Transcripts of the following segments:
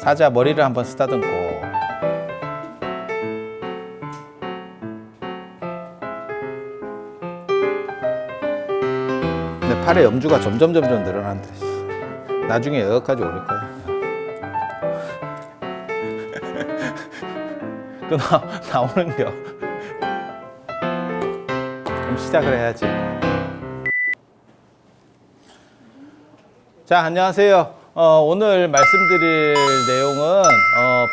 사자 머리를 한번 쓰다듬고. 근데 팔에 염주가 점점 늘어난다. 나중에 여기까지 올 거야. 그 나오는겨. 그럼 시작을 해야지. 자, 안녕하세요. 오늘 말씀드릴 내용은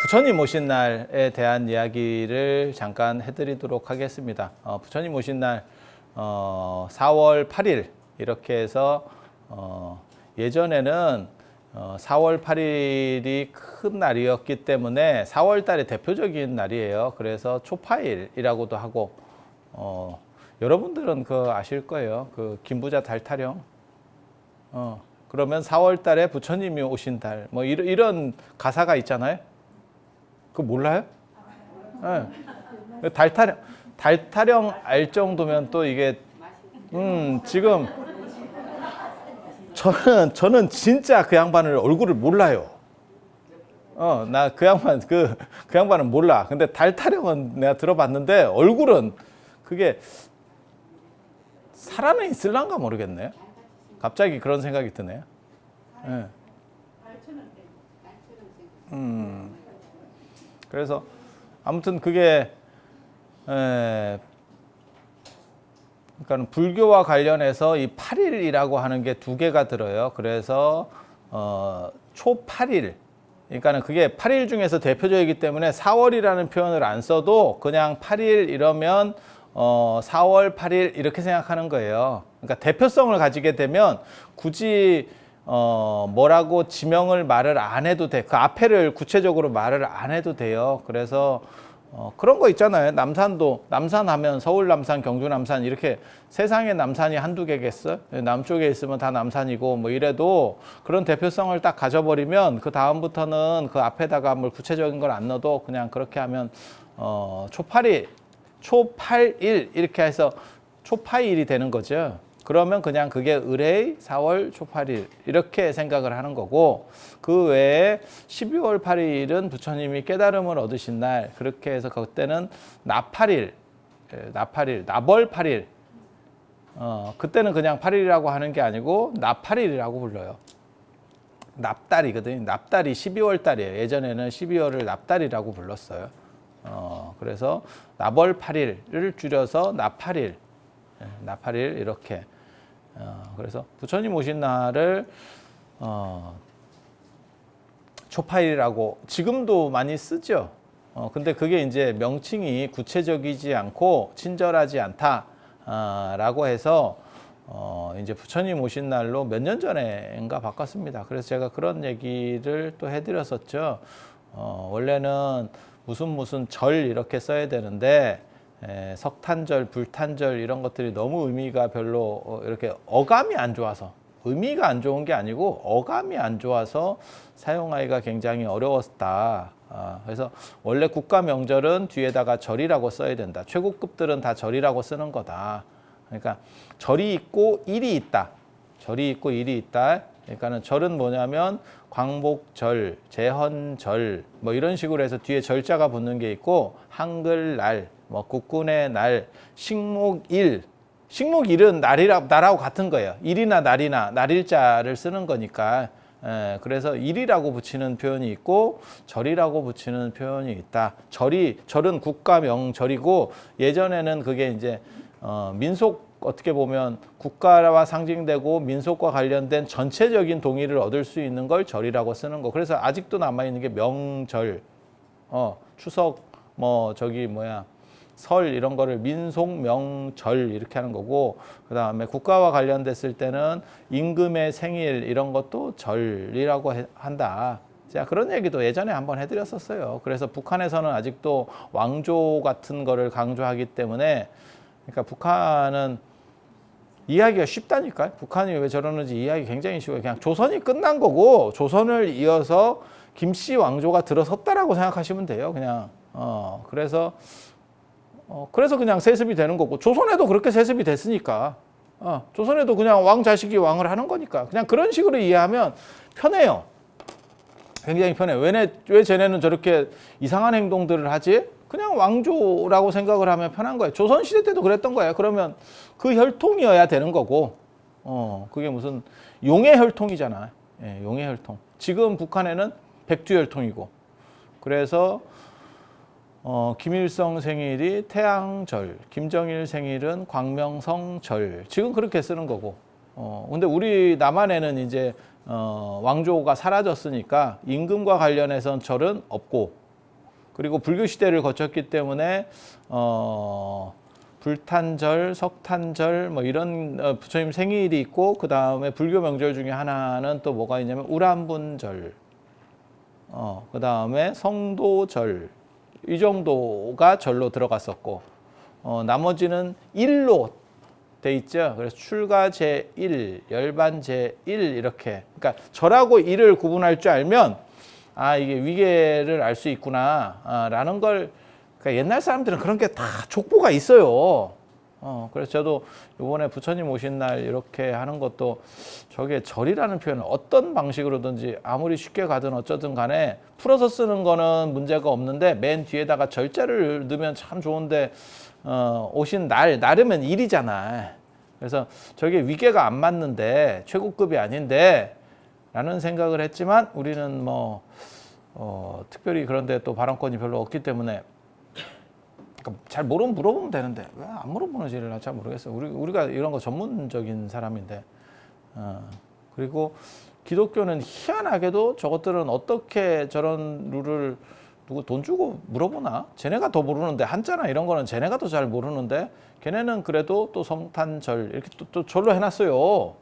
부처님 오신 날에 대한 이야기를 잠깐 해드리도록 하겠습니다. 부처님 오신 날 4월 8일 이렇게 해서 예전에는 4월 8일이 큰 날이었기 때문에 4월 달의 대표적인 날이에요. 그래서 초파일이라고도 하고 여러분들은 그 아실 거예요. 그 김부자 달타령. 그러면 4월 달에 부처님이 오신 달, 뭐 이런 가사가 있잖아요. 그거 몰라요? 네. 달타령 알 정도면 또 이게 지금 저는 진짜 그 양반을 얼굴을 몰라요. 나 그 양반은 몰라. 근데 달타령은 내가 들어봤는데 얼굴은 그게 살아는 있을란가 모르겠네. 갑자기 그런 생각이 드네요. 네. 그래서 아무튼 그게 그러니까 불교와 관련해서 이 8일이라고 하는 게 두 개가 들어요. 그래서 초 8일. 그러니까는 그게 8일 중에서 대표적이기 때문에 4월이라는 표현을 안 써도 그냥 8일 이러면 4월 8일 이렇게 생각하는 거예요. 그러니까 대표성을 가지게 되면 굳이 뭐라고 지명을 말을 안 해도 돼. 그 앞에를 구체적으로 말을 안 해도 돼요. 그래서 그런 거 있잖아요. 남산도 남산하면 서울 남산, 경주 남산 이렇게 세상에 남산이 한두 개겠어? 남쪽에 있으면 다 남산이고 뭐 이래도 그런 대표성을 딱 가져버리면 그 다음부터는 그 앞에다가 뭘 구체적인 걸 안 넣어도 그냥 그렇게 하면 초8일 이렇게 해서 초파일이 되는 거죠. 그러면 그냥 그게 의뢰의 4월 초8일 이렇게 생각을 하는 거고, 그 외에 12월 8일은 부처님이 깨달음을 얻으신 날, 그렇게 해서 그때는 나팔일, 나벌 8일. 그때는 그냥 8일이라고 하는 게 아니고 나팔일이라고 불러요. 납달이거든요. 납달이 12월 달이에요. 예전에는 12월을 납달이라고 불렀어요. 그래서 나벌 8일을 줄여서 나팔일, 나팔일 이렇게. 그래서 부처님 오신 날을 초파일이라고 지금도 많이 쓰죠. 근데 그게 이제 명칭이 구체적이지 않고 친절하지 않다라고 해서 이제 부처님 오신 날로 몇 년 전에인가 바꿨습니다. 그래서 제가 그런 얘기를 또 해드렸었죠. 원래는 무슨 절 이렇게 써야 되는데 석탄절, 불탄절 이런 것들이 너무 의미가 별로 이렇게 어감이 안 좋아서, 의미가 안 좋은 게 아니고 어감이 안 좋아서 사용하기가 굉장히 어려웠다. 그래서 원래 국가 명절은 뒤에다가 절이라고 써야 된다. 최고급들은 다 절이라고 쓰는 거다. 그러니까 절이 있고 일이 있다. 절이 있고 일이 있다. 그러니까는 절은 뭐냐면 광복절, 제헌절 뭐 이런 식으로 해서 뒤에 절자가 붙는 게 있고, 한글날, 뭐 국군의 날, 식목일. 식목일은 날하고 같은 거예요. 일이나 날이나 날일자를 쓰는 거니까. 그래서 일이라고 붙이는 표현이 있고 절이라고 붙이는 표현이 있다. 절은 국가 명절이고, 예전에는 그게 이제 민속, 어떻게 보면 국가와 상징되고 민속과 관련된 전체적인 동의를 얻을 수 있는 걸 절이라고 쓰는 거. 그래서 아직도 남아있는 게 명절, 추석, 설 이런 거를 민속 명절 이렇게 하는 거고, 그 다음에 국가와 관련됐을 때는 임금의 생일 이런 것도 절이라고 한다. 제가 그런 얘기도 예전에 한번 해드렸었어요. 그래서 북한에서는 아직도 왕조 같은 거를 강조하기 때문에, 그러니까 북한은 이해하기가 쉽다니까요. 북한이 왜 저러는지 이해하기 굉장히 쉬워요. 그냥 조선이 끝난 거고 조선을 이어서 김씨 왕조가 들어섰다라고 생각하시면 돼요. 그냥 그래서 그냥 세습이 되는 거고, 조선에도 그렇게 세습이 됐으니까 조선에도 그냥 왕 자식이 왕을 하는 거니까 그냥 그런 식으로 이해하면 편해요. 굉장히 편해. 왜 쟤네는 저렇게 이상한 행동들을 하지? 그냥 왕조라고 생각을 하면 편한 거예요. 조선시대 때도 그랬던 거예요. 그러면 그 혈통이어야 되는 거고, 그게 무슨 용의 혈통이잖아. 예, 용의 혈통. 지금 북한에는 백두 혈통이고. 그래서 김일성 생일이 태양절, 김정일 생일은 광명성절. 지금 그렇게 쓰는 거고. 근데 우리 남한에는 이제 왕조가 사라졌으니까 임금과 관련해서는 절은 없고, 그리고 불교 시대를 거쳤기 때문에 불탄절, 석탄절 뭐 이런 부처님 생일이 있고, 그 다음에 불교 명절 중에 하나는 또 뭐가 있냐면 우람분절, 그 다음에 성도절, 이 정도가 절로 들어갔었고, 나머지는 일로 돼 있죠. 그래서 출가 제1, 열반 제1 이렇게. 그러니까 절하고 일을 구분할 줄 알면 이게 위계를 알 수 있구나 라는 걸. 그러니까 옛날 사람들은 그런 게 다 족보가 있어요. 그래서 저도 이번에 부처님 오신 날 이렇게 하는 것도 저게 절이라는 표현을 어떤 방식으로든지 아무리 쉽게 가든 어쩌든 간에 풀어서 쓰는 거는 문제가 없는데 맨 뒤에다가 절자를 넣으면 참 좋은데 오신 날, 날이면 일이잖아. 그래서 저게 위계가 안 맞는데 최고급이 아닌데 라는 생각을 했지만 우리는 뭐 특별히 그런데 또 발언권이 별로 없기 때문에 잘 모르면 물어보면 되는데 왜 안 물어보는지를 잘 모르겠어요. 우리가 이런 거 전문적인 사람인데. 그리고 기독교는 희한하게도 저것들은 어떻게 저런 룰을 누구 돈 주고 물어보나? 쟤네가 더 모르는데, 한자나 이런 거는 쟤네가 더 잘 모르는데 걔네는 그래도 또 성탄절 이렇게 또 절로 해놨어요.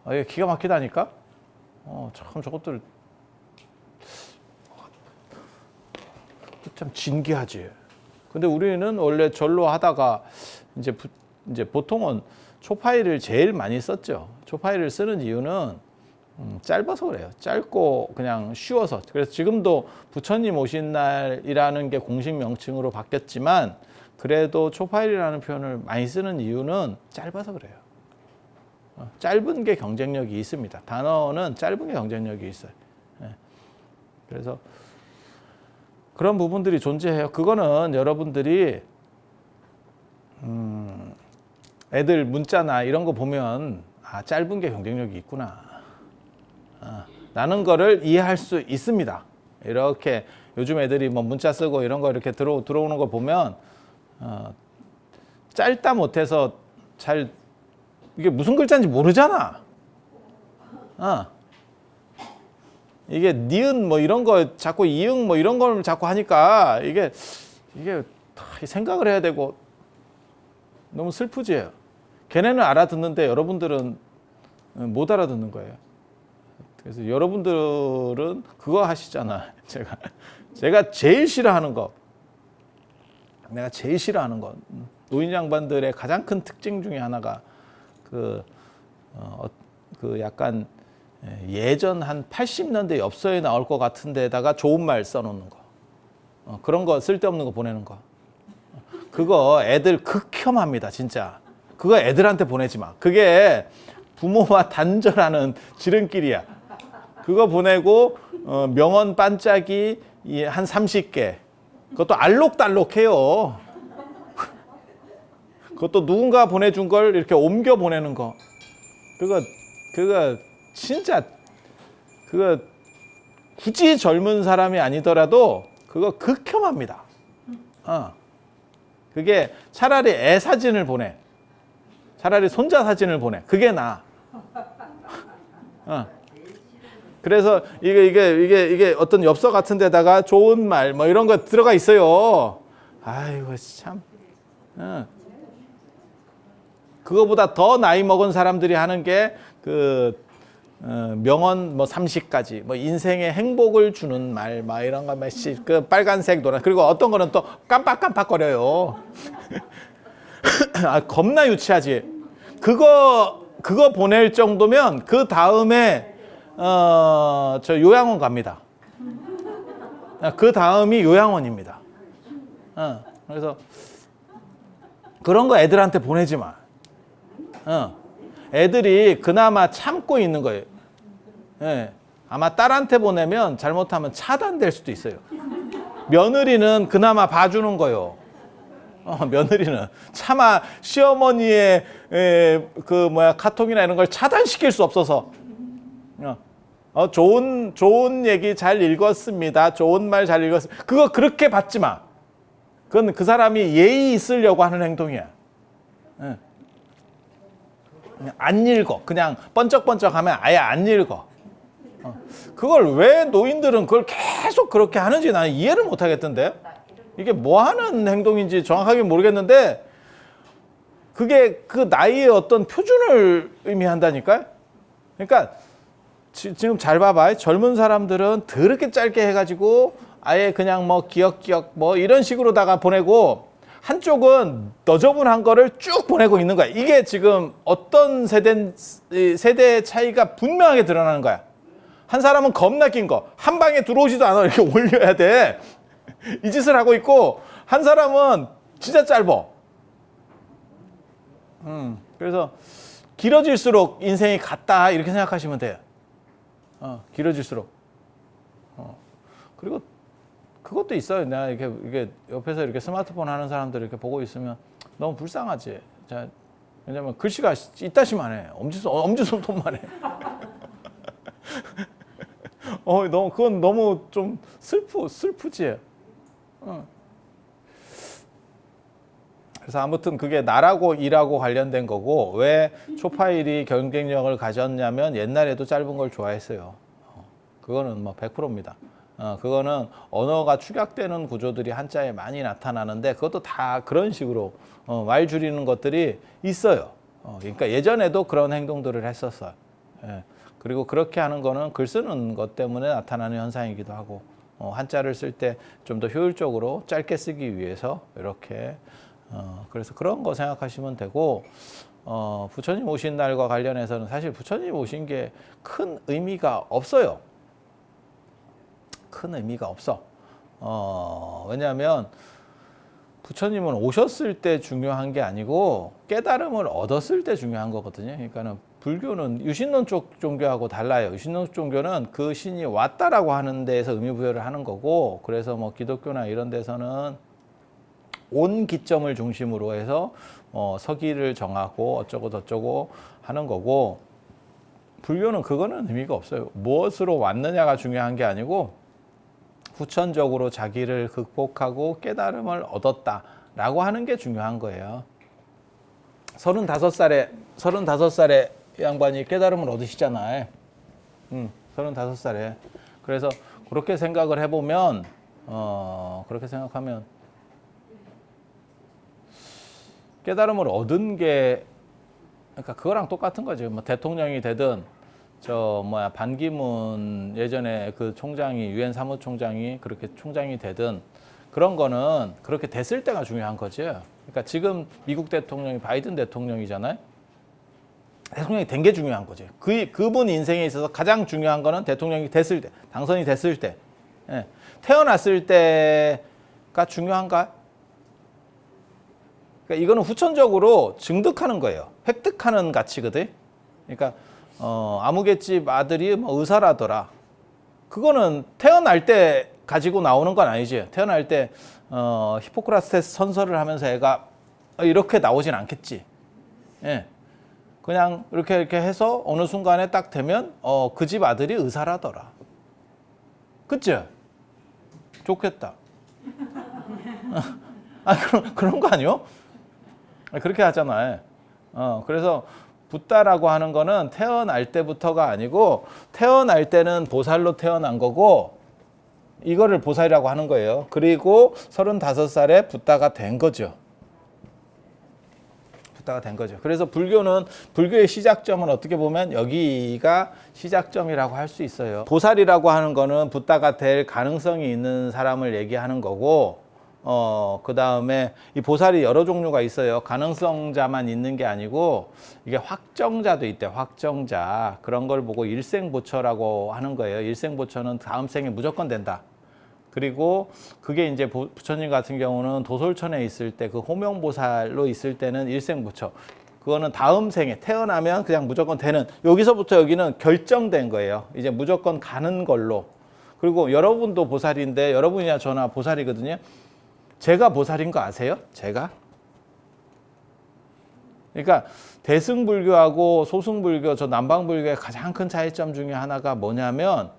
이게 기가 막히다니까. 참 저것들 참 진기하지. 근데 우리는 원래 절로 하다가 이제 보통은 초파일을 제일 많이 썼죠. 초파일을 쓰는 이유는 짧아서 그래요. 짧고 그냥 쉬워서. 그래서 지금도 부처님 오신 날이라는 게 공식 명칭으로 바뀌었지만 그래도 초파일이라는 표현을 많이 쓰는 이유는 짧아서 그래요. 짧은 게 경쟁력이 있습니다. 단어는 짧은 게 경쟁력이 있어요. 그래서 그런 부분들이 존재해요. 그거는 여러분들이 애들 문자나 이런 거 보면 짧은 게 경쟁력이 있구나 라는 거를 이해할 수 있습니다. 이렇게 요즘 애들이 뭐 문자 쓰고 이런 거 이렇게 들어오는 거 보면 짧다 못해서 잘 이게 무슨 글자인지 모르잖아. 이게 니은 뭐 이런 거 자꾸 이응 뭐 이런 걸 자꾸 하니까 이게 생각을 해야 되고 너무 슬프지. 걔네는 알아듣는데 여러분들은 못 알아듣는 거예요. 그래서 여러분들은 그거 하시잖아. 제가 제일 싫어하는 거, 내가 제일 싫어하는 거, 노인 양반들의 가장 큰 특징 중에 하나가 그 약간 예전 한 80년대 엽서에 나올 것 같은 데다가 좋은 말 써놓는 거. 그런 거 쓸데없는 거 보내는 거. 그거 애들 극혐합니다, 진짜. 그거 애들한테 보내지 마. 그게 부모와 단절하는 지름길이야. 그거 보내고 명언 반짝이 한 30개. 그것도 알록달록해요. 그것도 누군가 보내준 걸 이렇게 옮겨 보내는 거. 그거 진짜 그거 굳이 젊은 사람이 아니더라도 그거 극혐합니다. 그게 차라리 애 사진을 보내. 차라리 손자 사진을 보내. 그게 나아. 그래서 이게 어떤 엽서 같은 데다가 좋은 말 뭐 이런 거 들어가 있어요. 아이고 참. 그거보다 더 나이 먹은 사람들이 하는 게 명언 뭐 30가지 뭐 인생의 행복을 주는 말 막 이런 거 몇십 그 빨간색 노란 그리고 어떤 거는 또 깜빡깜빡거려요. 겁나 유치하지. 그거 보낼 정도면 그 다음에 저 요양원 갑니다. 그 다음이 요양원입니다. 그래서 그런 거 애들한테 보내지 마. 애들이 그나마 참고 있는 거예요. 예. 아마 딸한테 보내면 잘못하면 차단될 수도 있어요. 며느리는 그나마 봐주는 거요. 며느리는 차마 시어머니의 카톡이나 이런 걸 차단시킬 수 없어서 좋은 얘기 잘 읽었습니다. 좋은 말 잘 읽었습니다. 그거 그렇게 받지 마. 그건 그 사람이 예의 있으려고 하는 행동이야. 그냥 안 읽어. 그냥 번쩍번쩍하면 아예 안 읽어. 그걸 왜 노인들은 그걸 계속 그렇게 하는지 나는 이해를 못 하겠던데. 이게 뭐 하는 행동인지 정확하게 모르겠는데 그게 그 나이의 어떤 표준을 의미한다니까요. 그러니까 지금 잘 봐봐. 젊은 사람들은 더럽게 짧게 해가지고 아예 그냥 뭐 기억 뭐 이런 식으로다가 보내고 한쪽은 너저분한 거를 쭉 보내고 있는 거야. 이게 지금 어떤 세대 차이가 분명하게 드러나는 거야. 한 사람은 겁나 긴 거, 한 방에 들어오지도 않아. 이렇게 올려야 돼. 이 짓을 하고 있고, 한 사람은 진짜 짧어. 그래서 길어질수록 인생이 같다. 이렇게 생각하시면 돼요. 길어질수록. 그리고 그것도 있어요. 내가 이게 옆에서 이렇게 스마트폰 하는 사람들 이렇게 보고 있으면 너무 불쌍하지. 왜냐면 글씨가 이따시만 해. 엄지손톱만 해. 그건 너무 좀 슬프지. 그래서 아무튼 그게 나라고 일하고 관련된 거고, 왜 초파일이 경쟁력을 가졌냐면 옛날에도 짧은 걸 좋아했어요. 그거는 뭐 100%입니다. 그거는 언어가 축약되는 구조들이 한자에 많이 나타나는데 그것도 다 그런 식으로 말 줄이는 것들이 있어요. 그러니까 예전에도 그런 행동들을 했었어요. 예. 그리고 그렇게 하는 거는 글 쓰는 것 때문에 나타나는 현상이기도 하고, 한자를 쓸 때 좀 더 효율적으로 짧게 쓰기 위해서 이렇게 그래서 그런 거 생각하시면 되고, 부처님 오신 날과 관련해서는 사실 부처님 오신 게 큰 의미가 없어요. 큰 의미가 없어. 왜냐하면 부처님은 오셨을 때 중요한 게 아니고 깨달음을 얻었을 때 중요한 거거든요. 그러니까는 불교는 유신론 쪽 종교하고 달라요. 유신론 종교는 그 신이 왔다라고 하는 데에서 의미 부여를 하는 거고, 그래서 뭐 기독교나 이런 데서는 온 기점을 중심으로 해서 서기를 정하고 어쩌고 저쩌고 하는 거고, 불교는 그거는 의미가 없어요. 무엇으로 왔느냐가 중요한 게 아니고 후천적으로 자기를 극복하고 깨달음을 얻었다라고 하는 게 중요한 거예요. 35살에 양반이 깨달음을 얻으시잖아요. 35살에. 그래서 그렇게 생각을 해보면, 그렇게 생각하면 깨달음을 얻은 게, 그러니까 그거랑 똑같은 거죠. 뭐 대통령이 되든, 반기문 예전에 그 총장이, 유엔 사무총장이 그렇게 총장이 되든, 그런 거는 그렇게 됐을 때가 중요한 거죠. 그러니까 지금 미국 대통령이 바이든 대통령이잖아요. 대통령이 된 게 중요한 거죠. 그분 인생에 있어서 가장 중요한 거는 대통령이 됐을 때, 당선이 됐을 때, 태어났을 때가 중요한가? 그러니까 이거는 후천적으로 증득하는 거예요. 획득하는 가치거든. 그러니까 아무개집 아들이 뭐 의사라더라. 그거는 태어날 때 가지고 나오는 건 아니지. 태어날 때 히포크라테스 선서를 하면서 애가 이렇게 나오진 않겠지. 예. 그냥 이렇게 해서 어느 순간에 딱 되면 그 집 아들이 의사라더라. 그치? 좋겠다. 그런 거 아니요? 그렇게 하잖아요. 그래서 붓다라고 하는 거는 태어날 때부터가 아니고, 태어날 때는 보살로 태어난 거고, 이거를 보살이라고 하는 거예요. 그리고 35살에 붓다가 된 거죠. 붓다가 된 거죠. 그래서 불교의 시작점은 어떻게 보면 여기가 시작점이라고 할 수 있어요. 보살이라고 하는 거는 붓다가 될 가능성이 있는 사람을 얘기하는 거고, 그 다음에 이 보살이 여러 종류가 있어요. 가능성자만 있는 게 아니고, 이게 확정자도 있대. 확정자. 그런 걸 보고 일생보처라고 하는 거예요. 일생보처는 다음 생에 무조건 된다. 그리고 그게 이제 부처님 같은 경우는 도솔천에 있을 때, 그 호명보살로 있을 때는 일생보처. 그거는 다음 생에 태어나면 그냥 무조건 되는, 여기서부터 여기는 결정된 거예요. 이제 무조건 가는 걸로. 그리고 여러분도 보살인데, 여러분이나 저나 보살이거든요. 제가 보살인 거 아세요? 제가? 그러니까 대승불교하고 소승불교, 저 남방불교의 가장 큰 차이점 중에 하나가 뭐냐면,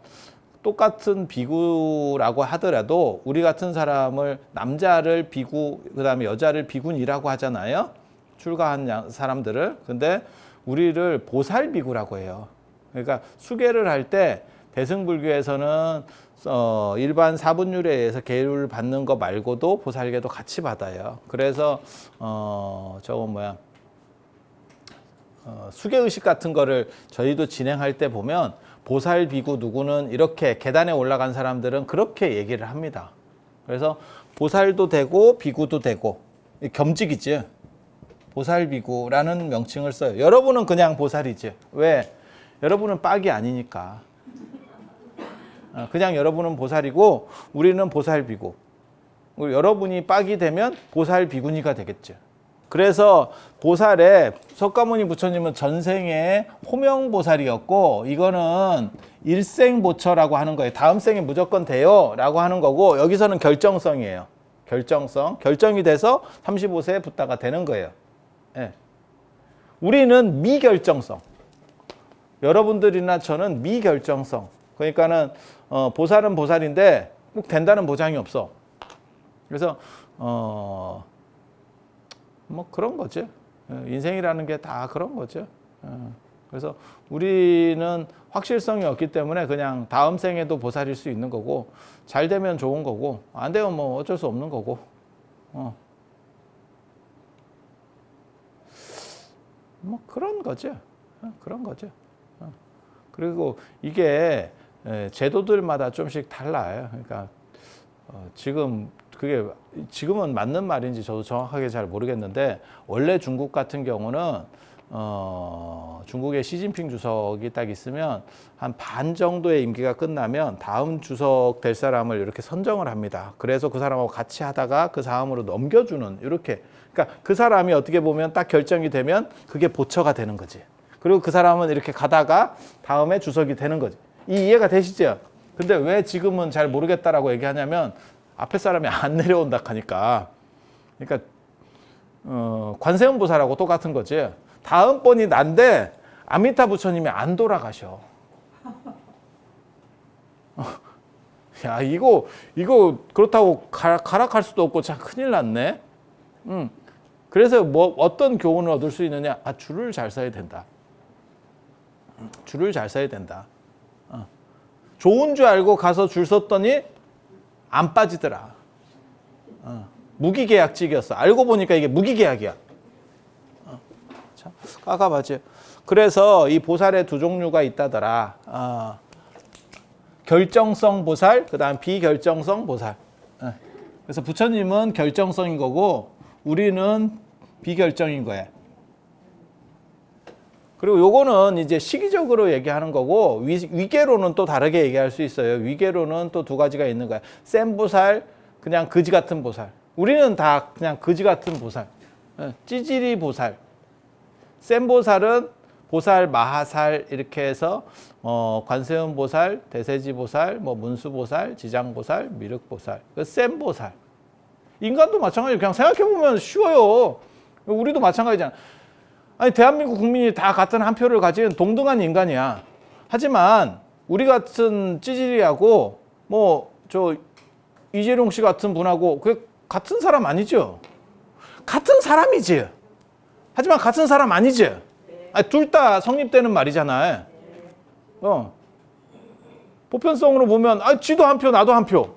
똑같은 비구라고 하더라도 우리 같은 사람을, 남자를 비구, 그 다음에 여자를 비군이라고 하잖아요. 출가한 사람들을. 근데 우리를 보살비구라고 해요. 그러니까 수계를 할 때 대승불교에서는 일반 사분율에 의해서 계율을 받는 거 말고도 보살계도 같이 받아요. 그래서 수계의식 같은 거를 저희도 진행할 때 보면 보살 비구 누구는 이렇게 계단에 올라간 사람들은 그렇게 얘기를 합니다. 그래서 보살도 되고 비구도 되고, 겸직이지. 보살 비구라는 명칭을 써요. 여러분은 그냥 보살이지. 왜? 여러분은 빡이 아니니까. 그냥 여러분은 보살이고 우리는 보살 비구. 여러분이 빡이 되면 보살 비구니가 되겠죠. 그래서 보살에 석가모니 부처님은 전생에 호명보살이었고, 이거는 일생보처라고 하는 거예요. 다음 생에 무조건 돼요 라고 하는 거고, 여기서는 결정성이에요. 결정성. 결정이 돼서 35세에 붓다가 되는 거예요. 예. 우리는 미결정성. 여러분들이나 저는 미결정성. 그러니까는 보살은 보살인데 꼭 된다는 보장이 없어. 그래서 뭐 그런 거죠. 인생이라는 게 다 그런 거죠. 그래서 우리는 확실성이 없기 때문에 그냥 다음 생에도 보살일 수 있는 거고, 잘 되면 좋은 거고, 안 되면 뭐 어쩔 수 없는 거고. 뭐 그런 거죠. 그런 거죠. 그리고 이게 제도들마다 좀씩 달라요. 그러니까 지금 그게 지금은 맞는 말인지 저도 정확하게 잘 모르겠는데, 원래 중국 같은 경우는 중국의 시진핑 주석이 딱 있으면 한 반 정도의 임기가 끝나면 다음 주석 될 사람을 이렇게 선정을 합니다. 그래서 그 사람하고 같이 하다가 그 다음으로 넘겨주는, 이렇게. 그러니까 그 사람이 어떻게 보면 딱 결정이 되면 그게 보처가 되는 거지. 그리고 그 사람은 이렇게 가다가 다음에 주석이 되는 거지. 이 이해가 되시죠? 근데 왜 지금은 잘 모르겠다라고 얘기하냐면, 앞에 사람이 안 내려온다 하니까. 그러니까 관세음 보살하고 똑같은 거지. 다음번이 난데 아미타 부처님이 안 돌아가셔. 야, 이거 그렇다고 가락할 수도 없고 참 큰일 났네. 그래서 뭐 어떤 교훈을 얻을 수 있느냐? 줄을 잘 서야 된다. 줄을 잘 서야 된다. 좋은 줄 알고 가서 줄 섰더니 안 빠지더라. 무기계약직이었어. 알고 보니까 이게 무기계약이야. 참 깝깝하지. 그래서 이 보살의 두 종류가 있다더라. 결정성 보살, 그 다음 비결정성 보살. 그래서 부처님은 결정성인 거고 우리는 비결정인 거야. 그리고 요거는 이제 시기적으로 얘기하는 거고, 위계로는 또 다르게 얘기할 수 있어요. 위계로는 또 두 가지가 있는 거야. 센 보살, 그냥 거지 같은 보살. 우리는 다 그냥 거지 같은 보살. 찌질이 보살. 센 보살은 보살, 마하살 이렇게 해서 관세음 보살, 대세지 보살, 뭐 문수 보살, 지장 보살, 미륵 보살. 센 보살. 인간도 마찬가지로 그냥 생각해 보면 쉬워요. 우리도 마찬가지잖아. 아니, 대한민국 국민이 다 같은 한 표를 가진 동등한 인간이야. 하지만 우리 같은 찌질이하고 뭐 저 이재룡 씨 같은 분하고 그 같은 사람 아니죠? 같은 사람이지. 하지만 같은 사람 아니지. 아니, 둘 다 성립되는 말이잖아요. 보편성으로 보면 지도 한 표, 나도 한 표.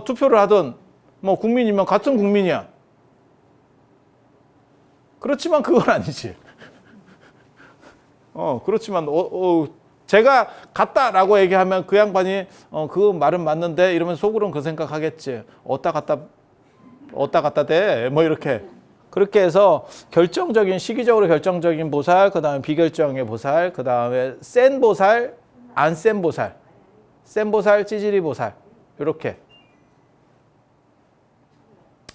투표를 하든 뭐 국민이면 같은 국민이야. 그렇지만 그건 아니지. 그렇지만 제가 같다라고 얘기하면 그 양반이 그 말은 맞는데 이러면 속으로는 그 생각하겠지. 어따 갔다 대 뭐 이렇게. 그렇게 해서 결정적인, 시기적으로 결정적인 보살, 그 다음에 비결정의 보살, 그 다음에 센 보살, 안 센 보살, 센 보살, 찌질이 보살, 이렇게.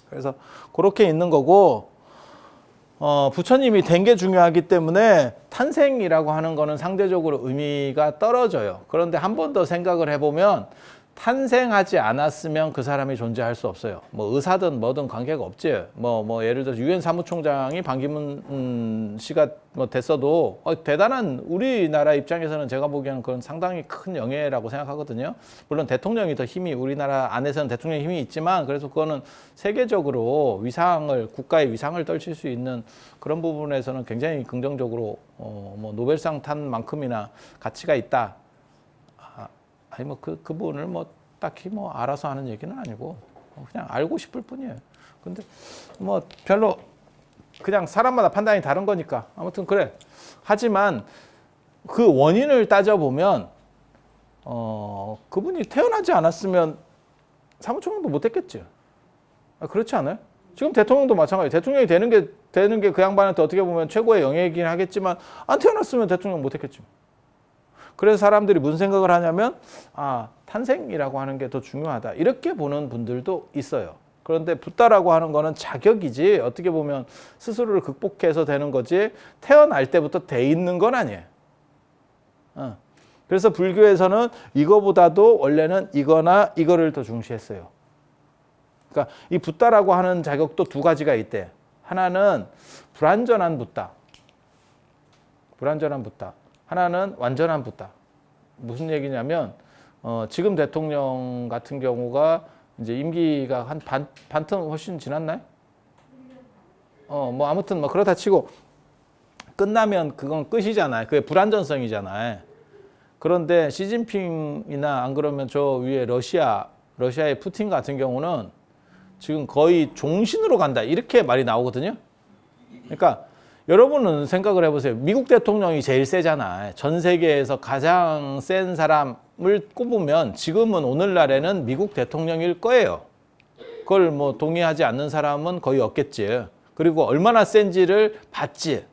그래서 그렇게 있는 거고, 부처님이 된 게 중요하기 때문에 탄생이라고 하는 거는 상대적으로 의미가 떨어져요. 그런데 한 번 더 생각을 해보면 탄생하지 않았으면 그 사람이 존재할 수 없어요. 뭐 의사든 뭐든 관계가 없지. 뭐 예를 들어서 유엔 사무총장이 반기문 씨가 뭐 됐어도 대단한 우리나라 입장에서는 제가 보기에는 그건 상당히 큰 영예라고 생각하거든요. 물론 대통령이 더 힘이 우리나라 안에서는 대통령의 힘이 있지만 그래서 그거는 세계적으로 위상을 국가의 위상을 떨칠 수 있는 그런 부분에서는 굉장히 긍정적으로 뭐 노벨상 탄 만큼이나 가치가 있다. 아니 뭐 그분을 뭐 딱히 뭐 알아서 하는 얘기는 아니고 그냥 알고 싶을 뿐이에요. 근데 뭐 별로 그냥 사람마다 판단이 다른 거니까 아무튼 그래. 하지만 그 원인을 따져보면 그분이 태어나지 않았으면 사무총장도 못했겠지. 그렇지 않아요? 지금 대통령도 마찬가지. 대통령이 되는 게 그 양반한테 어떻게 보면 최고의 영예이긴 하겠지만 안 태어났으면 대통령 못했겠지. 그래서 사람들이 무슨 생각을 하냐면 탄생이라고 하는 게 더 중요하다 이렇게 보는 분들도 있어요. 그런데 붓다라고 하는 거는 자격이지 어떻게 보면 스스로를 극복해서 되는 거지 태어날 때부터 돼 있는 건 아니에요. 그래서 불교에서는 이거보다도 원래는 이거나 이거를 더 중시했어요. 그러니까 이 붓다라고 하는 자격도 두 가지가 있대. 하나는 불완전한 붓다. 하나는 완전한 붓다. 무슨 얘기냐면 지금 대통령 같은 경우가 이제 임기가 한 반틈 훨씬 지났나요? 뭐 아무튼 뭐 그렇다 치고 끝나면 그건 끝이잖아요. 그게 불완전성이잖아요. 그런데 시진핑이나 안 그러면 저 위에 러시아의 푸틴 같은 경우는 지금 거의 종신으로 간다 이렇게 말이 나오거든요. 그러니까 여러분은 생각을 해보세요. 미국 대통령이 제일 세잖아. 전 세계에서 가장 센 사람을 꼽으면 지금은 오늘날에는 미국 대통령일 거예요. 그걸 뭐 동의하지 않는 사람은 거의 없겠지. 그리고 얼마나 센지를 봤지.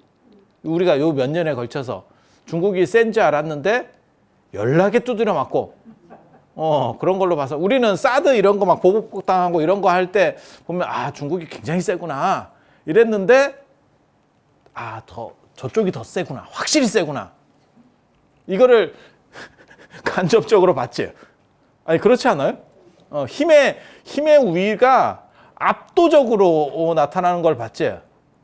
우리가 요 몇 년에 걸쳐서 중국이 센지 알았는데 연락에 두드려 맞고 그런 걸로 봐서 우리는 사드 이런 거 막 보복당하고 이런 거 할 때 보면 중국이 굉장히 세구나 이랬는데 저쪽이 더 세구나. 확실히 세구나. 이거를 간접적으로 봤지. 아니, 그렇지 않아요? 힘의 우위가 압도적으로 나타나는 걸 봤지.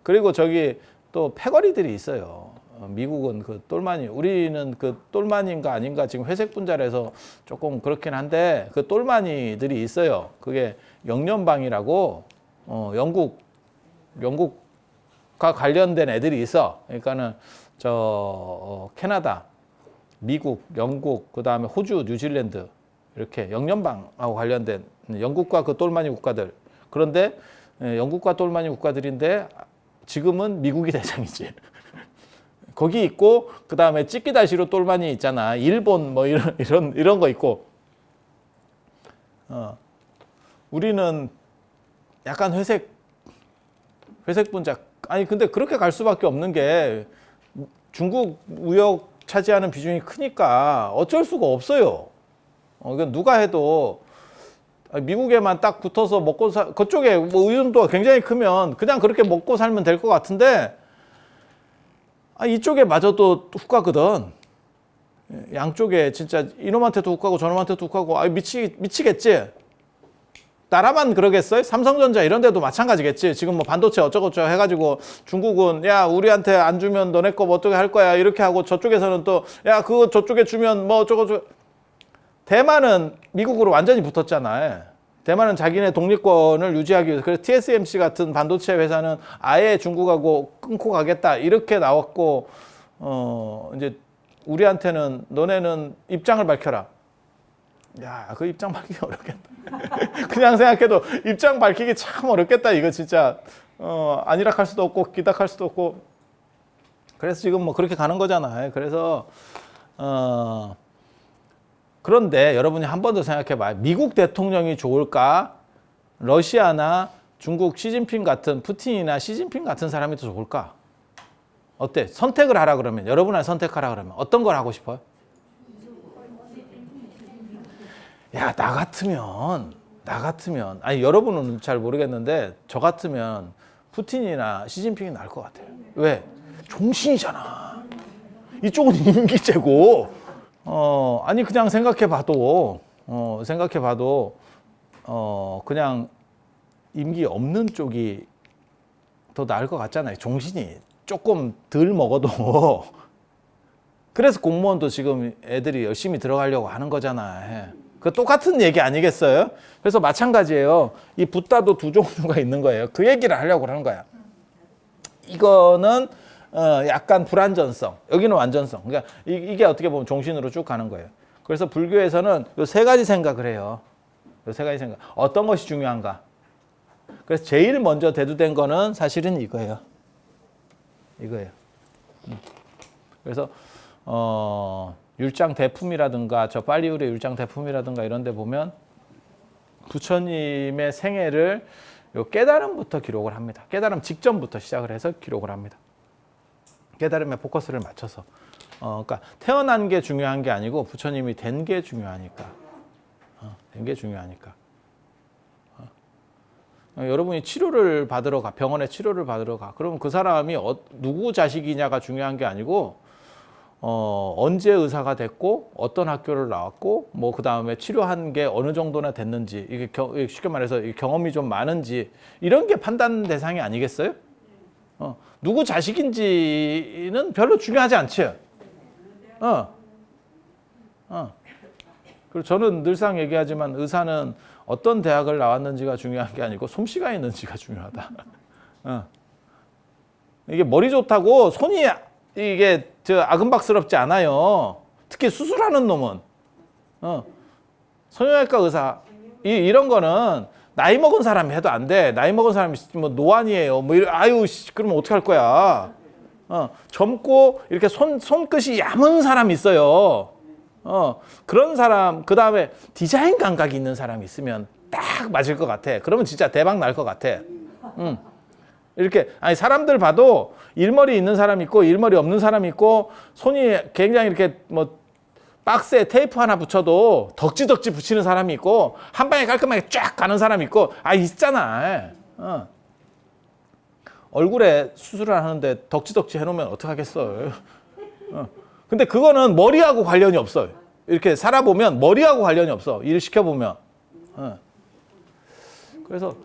그리고 저기 또 패거리들이 있어요. 미국은 그 똘마니, 우리는 그 똘마니인가 아닌가 지금 회색 분자라서 조금 그렇긴 한데 그 똘마니들이 있어요. 그게 영연방이라고 영국과 관련된 애들이 있어. 그러니까는 캐나다, 미국, 영국, 그 다음에 호주, 뉴질랜드 이렇게 영연방하고 관련된 영국과 그 똘마니 국가들. 그런데 영국과 똘마니 국가들인데 지금은 미국이 대장이지. 거기 있고 그 다음에 찍기다시로 똘마니 있잖아. 일본 뭐 이런 거 있고. 우리는 약간 회색 분자. 아니 근데 그렇게 갈 수밖에 없는 게 중국 무역 차지하는 비중이 크니까 어쩔 수가 없어요. 이건 누가 해도 미국에만 딱 붙어서 먹고 그쪽에 뭐 의존도가 굉장히 크면 그냥 그렇게 먹고 살면 될 것 같은데 이쪽에 마저도 훅가거든. 양쪽에 진짜 이놈한테도 훅가고 저놈한테도 훅가고 미치겠지. 나라만 그러겠어요? 삼성전자 이런 데도 마찬가지겠지. 지금 뭐 반도체 어쩌고저쩌고 해가지고 중국은 야 우리한테 안 주면 너네 거 뭐 어떻게 할 거야 이렇게 하고 저쪽에서는 또 야 그거 저쪽에 주면 뭐 어쩌고저쩌고. 대만은 미국으로 완전히 붙었잖아요. 대만은 자기네 독립권을 유지하기 위해서 그래서 TSMC 같은 반도체 회사는 아예 중국하고 끊고 가겠다 이렇게 나왔고 이제 우리한테는 너네는 입장을 밝혀라. 야, 그 입장 밝히기 어렵겠다. 그냥 생각해도 입장 밝히기 참 어렵겠다. 이거 진짜 안일할 수도 없고 기닥할 수도 없고. 그래서 지금 뭐 그렇게 가는 거잖아요. 그래서 그런데 여러분이 한 번 더 생각해봐요. 미국 대통령이 좋을까? 러시아나 중국 시진핑 같은 푸틴이나 시진핑 같은 사람이 더 좋을까? 어때? 선택을 하라 그러면 여러분을 선택하라 그러면 어떤 걸 하고 싶어요? 야, 나 같으면 아니 여러분은 잘 모르겠는데 저 같으면 푸틴이나 시진핑이 나을 것 같아요. 왜? 종신이잖아. 이쪽은 임기제고. 아니 그냥 생각해봐도 그냥 임기 없는 쪽이 더 나을 것 같잖아요. 종신이 조금 덜 먹어도. 그래서 공무원도 지금 애들이 열심히 들어가려고 하는 거잖아. 그 똑같은 얘기 아니겠어요? 그래서 마찬가지예요. 이 붓다도 두 종류가 있는 거예요. 그 얘기를 하려고 하는 거야. 이거는 약간 불완전성, 여기는 완전성. 그러니까 이게 어떻게 보면 종신으로 쭉 가는 거예요. 그래서 불교에서는 이 세 가지 생각을 해요. 이 세 가지 생각. 어떤 것이 중요한가? 그래서 제일 먼저 대두된 거는 사실은 이거예요. 그래서 율장 대품이라든가 저 빨리울의 율장 대품이라든가 이런 데 보면 부처님의 생애를 요 깨달음부터 기록을 합니다. 깨달음 직전부터 시작을 해서 기록을 합니다. 깨달음에 포커스를 맞춰서. 그러니까 태어난 게 중요한 게 아니고 부처님이 된 게 중요하니까. 된 게 중요하니까. 여러분이 치료를 받으러 가, 병원에 치료를 받으러 가. 그러면 그 사람이 누구 자식이냐가 중요한 게 아니고 언제 의사가 됐고 어떤 학교를 나왔고 뭐 그 다음에 치료한 게 어느 정도나 됐는지 이게 쉽게 말해서 경험이 좀 많은지 이런 게 판단 대상이 아니겠어요? 누구 자식인지는 별로 중요하지 않죠. 그리고 저는 늘상 얘기하지만 의사는 어떤 대학을 나왔는지가 중요한 게 아니고 솜씨가 있는지가 중요하다. 이게 머리 좋다고 손이 이게 아금박스럽지 않아요. 특히 수술하는 놈은. 성형외과 의사 이런 거는 나이 먹은 사람이 해도 안 돼. 나이 먹은 사람이 뭐 노안이에요. 뭐 아유 그러면 어떻게 할 거야? 젊고 이렇게 손끝이 얇은 사람이 있어요. 그런 사람 그 다음에 디자인 감각이 있는 사람이 있으면 딱 맞을 것 같아. 그러면 진짜 대박 날 것 같아. 이렇게 아니 사람들 봐도 일머리 있는 사람 있고 일머리 없는 사람 있고 손이 굉장히 이렇게 뭐 박스에 테이프 하나 붙여도 덕지덕지 붙이는 사람이 있고 한 방에 깔끔하게 쫙 가는 사람이 있고 있잖아. 얼굴에 수술을 하는데 덕지덕지 해놓으면 어떡하겠어. 근데 그거는 머리하고 관련이 없어요. 이렇게 살아보면 머리하고 관련이 없어. 일을 시켜보면. 그래서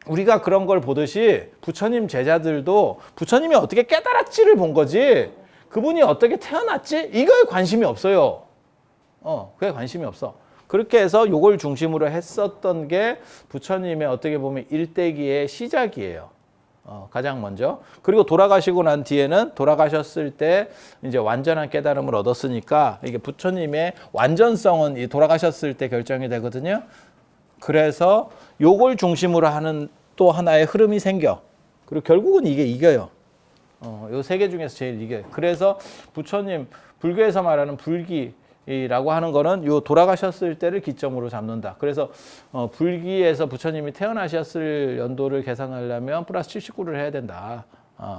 우리가 그런 걸 보듯이 부처님 제자들도 부처님이 어떻게 깨달았지를 본 거지 그분이 어떻게 태어났지? 이거에 관심이 없어요. 그게 관심이 없어. 그렇게 해서 요걸 중심으로 했었던 게 부처님의 어떻게 보면 일대기의 시작이에요. 가장 먼저. 그리고 돌아가시고 난 뒤에는 돌아가셨을 때 이제 완전한 깨달음을 얻었으니까 이게 부처님의 완전성은 이 돌아가셨을 때 결정이 되거든요. 그래서 요걸 중심으로 하는 또 하나의 흐름이 생겨. 그리고 결국은 이게 이겨요. 요 세 개 중에서 제일 이겨요. 그래서 부처님 불교에서 말하는 불기라고 하는 거는 요 돌아가셨을 때를 기점으로 잡는다. 그래서 불기에서 부처님이 태어나셨을 연도를 계산하려면 플러스 79를 해야 된다.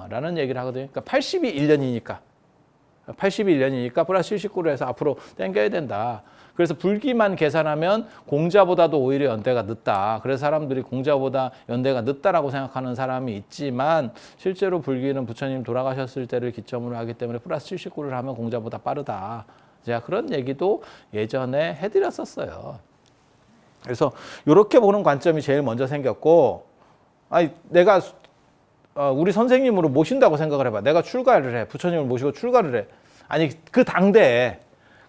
라는 얘기를 하거든요. 그러니까 80이 1년이니까. 80이 1년이니까 플러스 79를 해서 앞으로 당겨야 된다. 그래서 불기만 계산하면 공자보다도 오히려 연대가 늦다. 그래서 사람들이 공자보다 연대가 늦다라고 생각하는 사람이 있지만 실제로 불기는 부처님 돌아가셨을 때를 기점으로 하기 때문에 플러스 79를 하면 공자보다 빠르다. 제가 그런 얘기도 예전에 해드렸었어요. 그래서 이렇게 보는 관점이 제일 먼저 생겼고 내가 우리 선생님으로 모신다고 생각을 해봐. 내가 출가를 해. 부처님을 모시고 출가를 해. 아니 그 당대에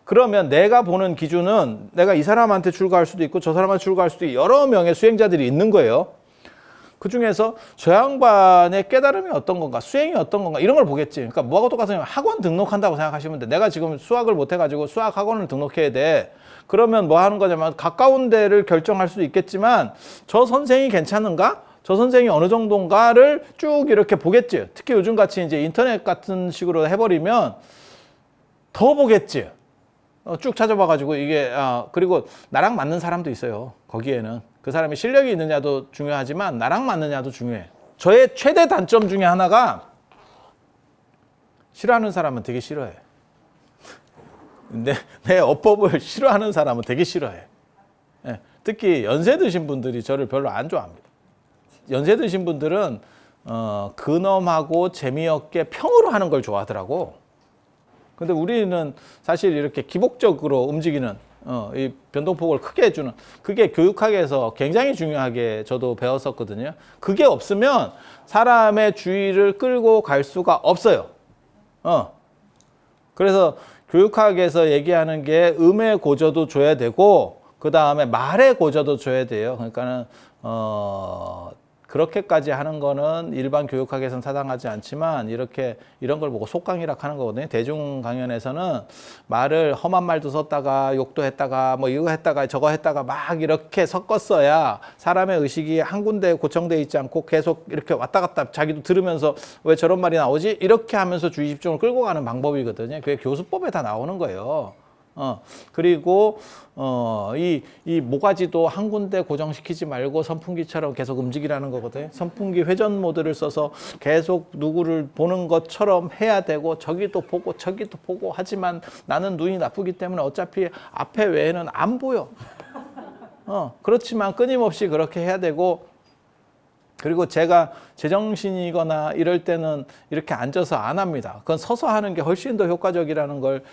그러면 내가 보는 기준은 내가 이 사람한테 출가할 수도 있고 저 사람한테 출가할 수도 있고 여러 명의 수행자들이 있는 거예요. 그중에서 저 양반의 깨달음이 어떤 건가 수행이 어떤 건가 이런 걸 보겠지. 그러니까 뭐하고 똑같으냐면 학원 등록한다고 생각하시면 돼. 내가 지금 수학을 못해가지고 수학 학원을 등록해야 돼. 그러면 뭐 하는 거냐면 가까운 데를 결정할 수도 있겠지만 저 선생이 괜찮은가? 저 선생이 어느 정도인가를 쭉 이렇게 보겠지. 특히 요즘같이 이제 인터넷 같은 식으로 해버리면 더 보겠지. 쭉 찾아봐가지고 이게 그리고 나랑 맞는 사람도 있어요. 거기에는 그 사람이 실력이 있느냐도 중요하지만 나랑 맞느냐도 중요해. 저의 최대 단점 중에 하나가 싫어하는 사람은 되게 싫어해. 내 어법을 싫어하는 사람은 되게 싫어해. 특히 연세 드신 분들이 저를 별로 안 좋아합니다. 연세 드신 분들은 근엄하고 재미없게 평으로 하는 걸 좋아하더라고. 근데 우리는 사실 이렇게 기복적으로 움직이는 이 변동폭을 크게 해주는 그게 교육학에서 굉장히 중요하게 저도 배웠었거든요. 그게 없으면 사람의 주의를 끌고 갈 수가 없어요. 그래서 교육학에서 얘기하는 게 음의 고저도 줘야 되고 그 다음에 말의 고저도 줘야 돼요. 그러니까는 그렇게까지 하는 거는 일반 교육학에서는 타당하지 않지만 이런 걸 보고 속강이라 하는 거거든요. 대중 강연에서는 말을 험한 말도 썼다가 욕도 했다가 뭐 이거 했다가 저거 했다가 막 이렇게 섞었어야 사람의 의식이 한 군데에 고정돼 있지 않고 계속 이렇게 왔다 갔다 자기도 들으면서 왜 저런 말이 나오지? 이렇게 하면서 주의 집중을 끌고 가는 방법이거든요. 그게 교수법에 다 나오는 거예요. 그리고 이 모가지도 한 군데 고정시키지 말고 선풍기처럼 계속 움직이라는 거거든요. 선풍기 회전 모드를 써서 계속 누구를 보는 것처럼 해야 되고 저기도 보고 하지만 나는 눈이 나쁘기 때문에 어차피 앞에 외에는 안 보여. 그렇지만 끊임없이 그렇게 해야 되고 그리고 제가 제정신이거나 이럴 때는 이렇게 앉아서 안 합니다. 그건 서서 하는 게 훨씬 더 효과적이라는 걸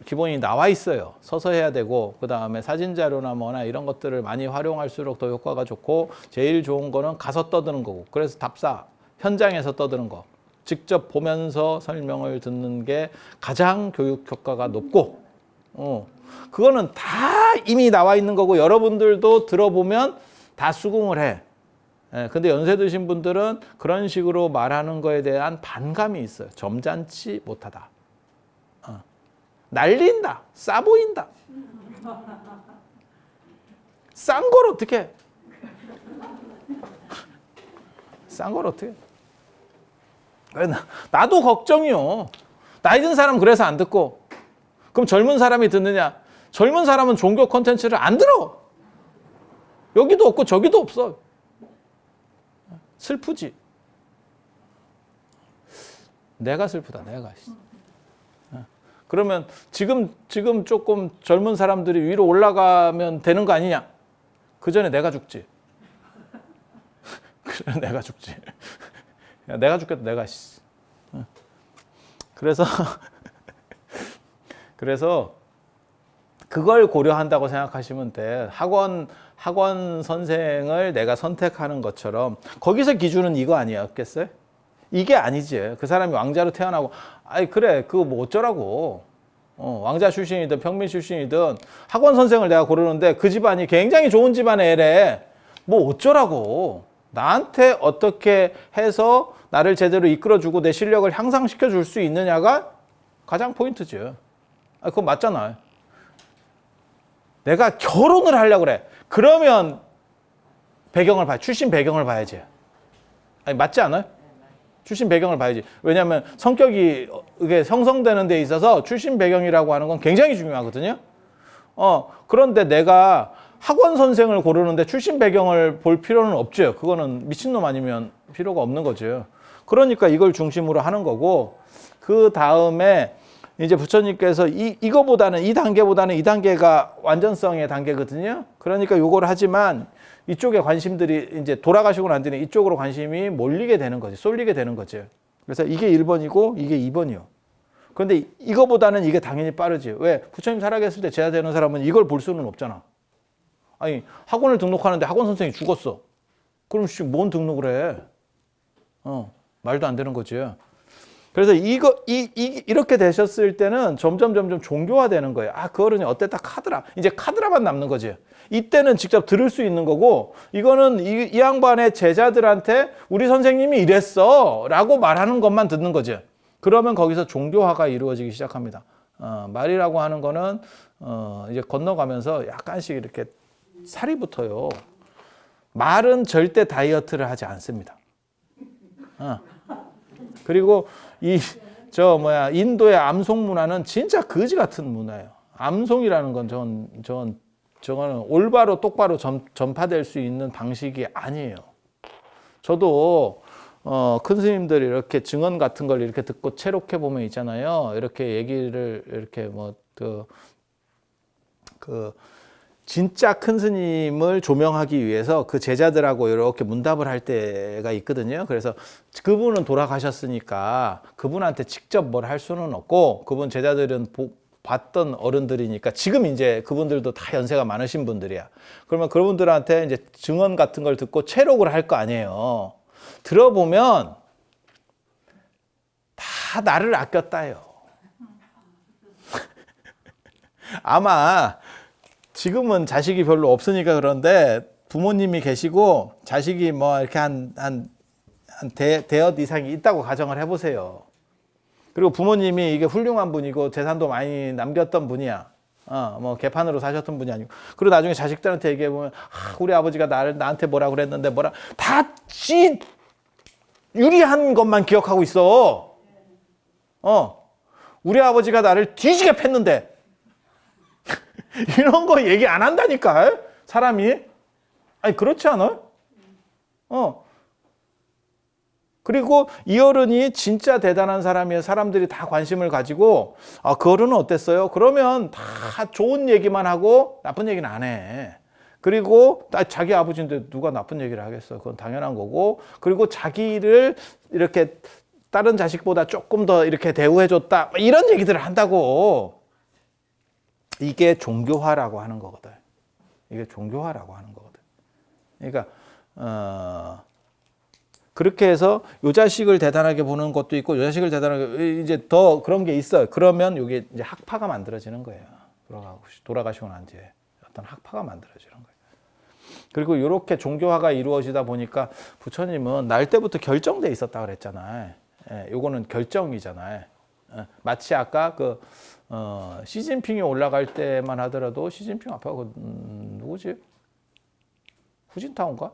기본이 나와 있어요. 서서 해야 되고 그 다음에 사진 자료나 뭐나 이런 것들을 많이 활용할수록 더 효과가 좋고 제일 좋은 거는 가서 떠드는 거고 그래서 답사 현장에서 떠드는 거 직접 보면서 설명을 듣는 게 가장 교육 효과가 높고 그거는 다 이미 나와 있는 거고 여러분들도 들어보면 다 수긍을 해. 근데 연세 드신 분들은 그런 식으로 말하는 거에 대한 반감이 있어요. 점잖지 못하다. 날린다. 싸 보인다. 싼 걸 어떻게 싼 걸 어떻게 나도 걱정이요. 나이 든 사람 그래서 안 듣고 그럼 젊은 사람이 듣느냐? 젊은 사람은 종교 콘텐츠를 안 들어. 여기도 없고 저기도 없어. 슬프지. 내가 슬프다. 내가. 그러면 지금 조금 젊은 사람들이 위로 올라가면 되는 거 아니냐? 그 전에 내가 죽지. 그래 내가 죽지. 내가 죽겠다. 내가. 그래서 그걸 고려한다고 생각하시면 돼. 학원 선생을 내가 선택하는 것처럼 거기서 기준은 이거 아니었겠어요? 이게 아니지. 그 사람이 왕자로 태어나고 아이 그래 그거 뭐 어쩌라고 왕자 출신이든 평민 출신이든 학원 선생을 내가 고르는데 그 집안이 굉장히 좋은 집안의 애래 뭐 어쩌라고 나한테 어떻게 해서 나를 제대로 이끌어주고 내 실력을 향상시켜 줄 수 있느냐가 가장 포인트지. 그거 맞잖아. 내가 결혼을 하려고 그래. 그러면 출신 배경을 봐야지. 아니, 맞지 않아요? 출신 배경을 봐야지. 왜냐하면 성격이 이게 형성되는 데 있어서 출신 배경이라고 하는 건 굉장히 중요하거든요. 그런데 내가 학원 선생을 고르는데 출신 배경을 볼 필요는 없죠. 그거는 미친놈 아니면 필요가 없는 거죠. 그러니까 이걸 중심으로 하는 거고 그 다음에 이제 부처님께서 이거보다는 이 단계가 완전성의 단계거든요. 그러니까 요걸 하지만 이쪽에 관심들이 이제 돌아가시고 난 뒤에 이쪽으로 관심이 몰리게 되는 거지. 쏠리게 되는 거죠. 그래서 이게 1번이고 이게 2번이요. 그런데 이거보다는 이게 당연히 빠르지. 왜? 부처님 살아계실 때 제자 되는 사람은 이걸 볼 수는 없잖아. 아니, 학원을 등록하는데 학원 선생님이 죽었어. 그럼 뭔 등록을 해? 말도 안 되는 거지. 그래서 이렇게 되셨을 때는 점점 종교화되는 거예요. 그 어른이 어땠다 카드라. 이제 카드라만 남는 거지. 이때는 직접 들을 수 있는 거고, 이거는 이 양반의 제자들한테 우리 선생님이 이랬어 라고 말하는 것만 듣는 거지. 그러면 거기서 종교화가 이루어지기 시작합니다. 말이라고 하는 거는 이제 건너가면서 약간씩 이렇게 살이 붙어요. 말은 절대 다이어트를 하지 않습니다. 그리고 인도의 암송 문화는 진짜 거지 같은 문화예요. 암송이라는 건 저거는 올바로 똑바로 전파될 수 있는 방식이 아니에요. 저도 큰 스님들이 이렇게 증언 같은 걸 이렇게 듣고 채록해 보면 있잖아요. 이렇게 얘기를 이렇게 진짜 큰 스님을 조명하기 위해서 그 제자들하고 이렇게 문답을 할 때가 있거든요. 그래서 그분은 돌아가셨으니까 그분한테 직접 뭘 할 수는 없고, 그분 제자들은 봤던 어른들이니까 지금 이제 그분들도 다 연세가 많으신 분들이야. 그러면 그분들한테 이제 증언 같은 걸 듣고 채록을 할 거 아니에요. 들어보면 다 나를 아꼈다요. 아마 지금은 자식이 별로 없으니까 그런데 부모님이 계시고 자식이 뭐 이렇게 한 대여 이상이 있다고 가정을 해보세요. 그리고 부모님이 이게 훌륭한 분이고 재산도 많이 남겼던 분이야. 뭐 개판으로 사셨던 분이 아니고. 그리고 나중에 자식들한테 얘기해 보면 우리 아버지가 나한테 뭐라 그랬는데 다 유리한 것만 기억하고 있어. 우리 아버지가 나를 뒤지게 팼는데 이런 거 얘기 안 한다니까 사람이. 아니 그렇지 않아요? 그리고 이 어른이 진짜 대단한 사람이에요. 사람들이 다 관심을 가지고 그 어른은 어땠어요? 그러면 다 좋은 얘기만 하고 나쁜 얘기는 안 해. 그리고 자기 아버지인데 누가 나쁜 얘기를 하겠어. 그건 당연한 거고. 그리고 자기를 이렇게 다른 자식보다 조금 더 이렇게 대우해줬다, 이런 얘기들을 한다고. 이게 종교화라고 하는 거거든. 이게 종교화라고 하는 거거든. 그러니까 그렇게 해서 요 자식을 대단하게 보는 것도 있고, 요 자식을 대단하게 이제 더 그런 게 있어요. 그러면 이게 이제 학파가 만들어지는 거예요. 돌아가시고 난 뒤에 어떤 학파가 만들어지는 거예요. 그리고 이렇게 종교화가 이루어지다 보니까 부처님은 날 때부터 결정돼 있었다 그랬잖아요. 요거는 결정이잖아요. 마치 아까 시진핑이 올라갈 때만 하더라도 시진핑 아빠가 누구지? 후진타오인가?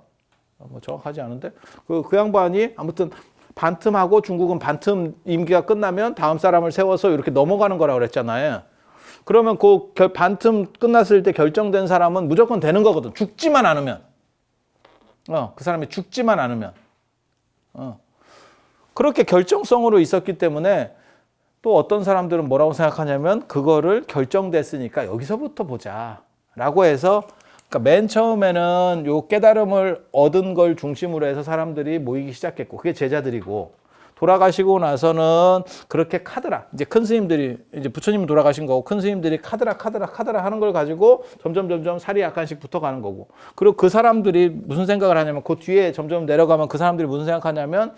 뭐 정확하지 않은데 그 양반이 아무튼 반틈하고 중국은 반틈 임기가 끝나면 다음 사람을 세워서 이렇게 넘어가는 거라고 그랬잖아요. 그러면 그 반틈 끝났을 때 결정된 사람은 무조건 되는 거거든. 죽지만 않으면. 그 사람이 죽지만 않으면. 그렇게 결정성으로 있었기 때문에 또 어떤 사람들은 뭐라고 생각하냐면 그거를 결정됐으니까 여기서부터 보자 라고 해서, 그러니까 맨 처음에는 요 깨달음을 얻은 걸 중심으로 해서 사람들이 모이기 시작했고, 그게 제자들이고, 돌아가시고 나서는 그렇게 카드라, 이제 큰 스님들이, 이제 부처님은 돌아가신 거고 큰 스님들이 카드라 하는 걸 가지고 점점 살이 약간씩 붙어가는 거고, 그리고 그 사람들이 무슨 생각을 하냐면 그 뒤에 점점 내려가면 그 사람들이 무슨 생각하냐면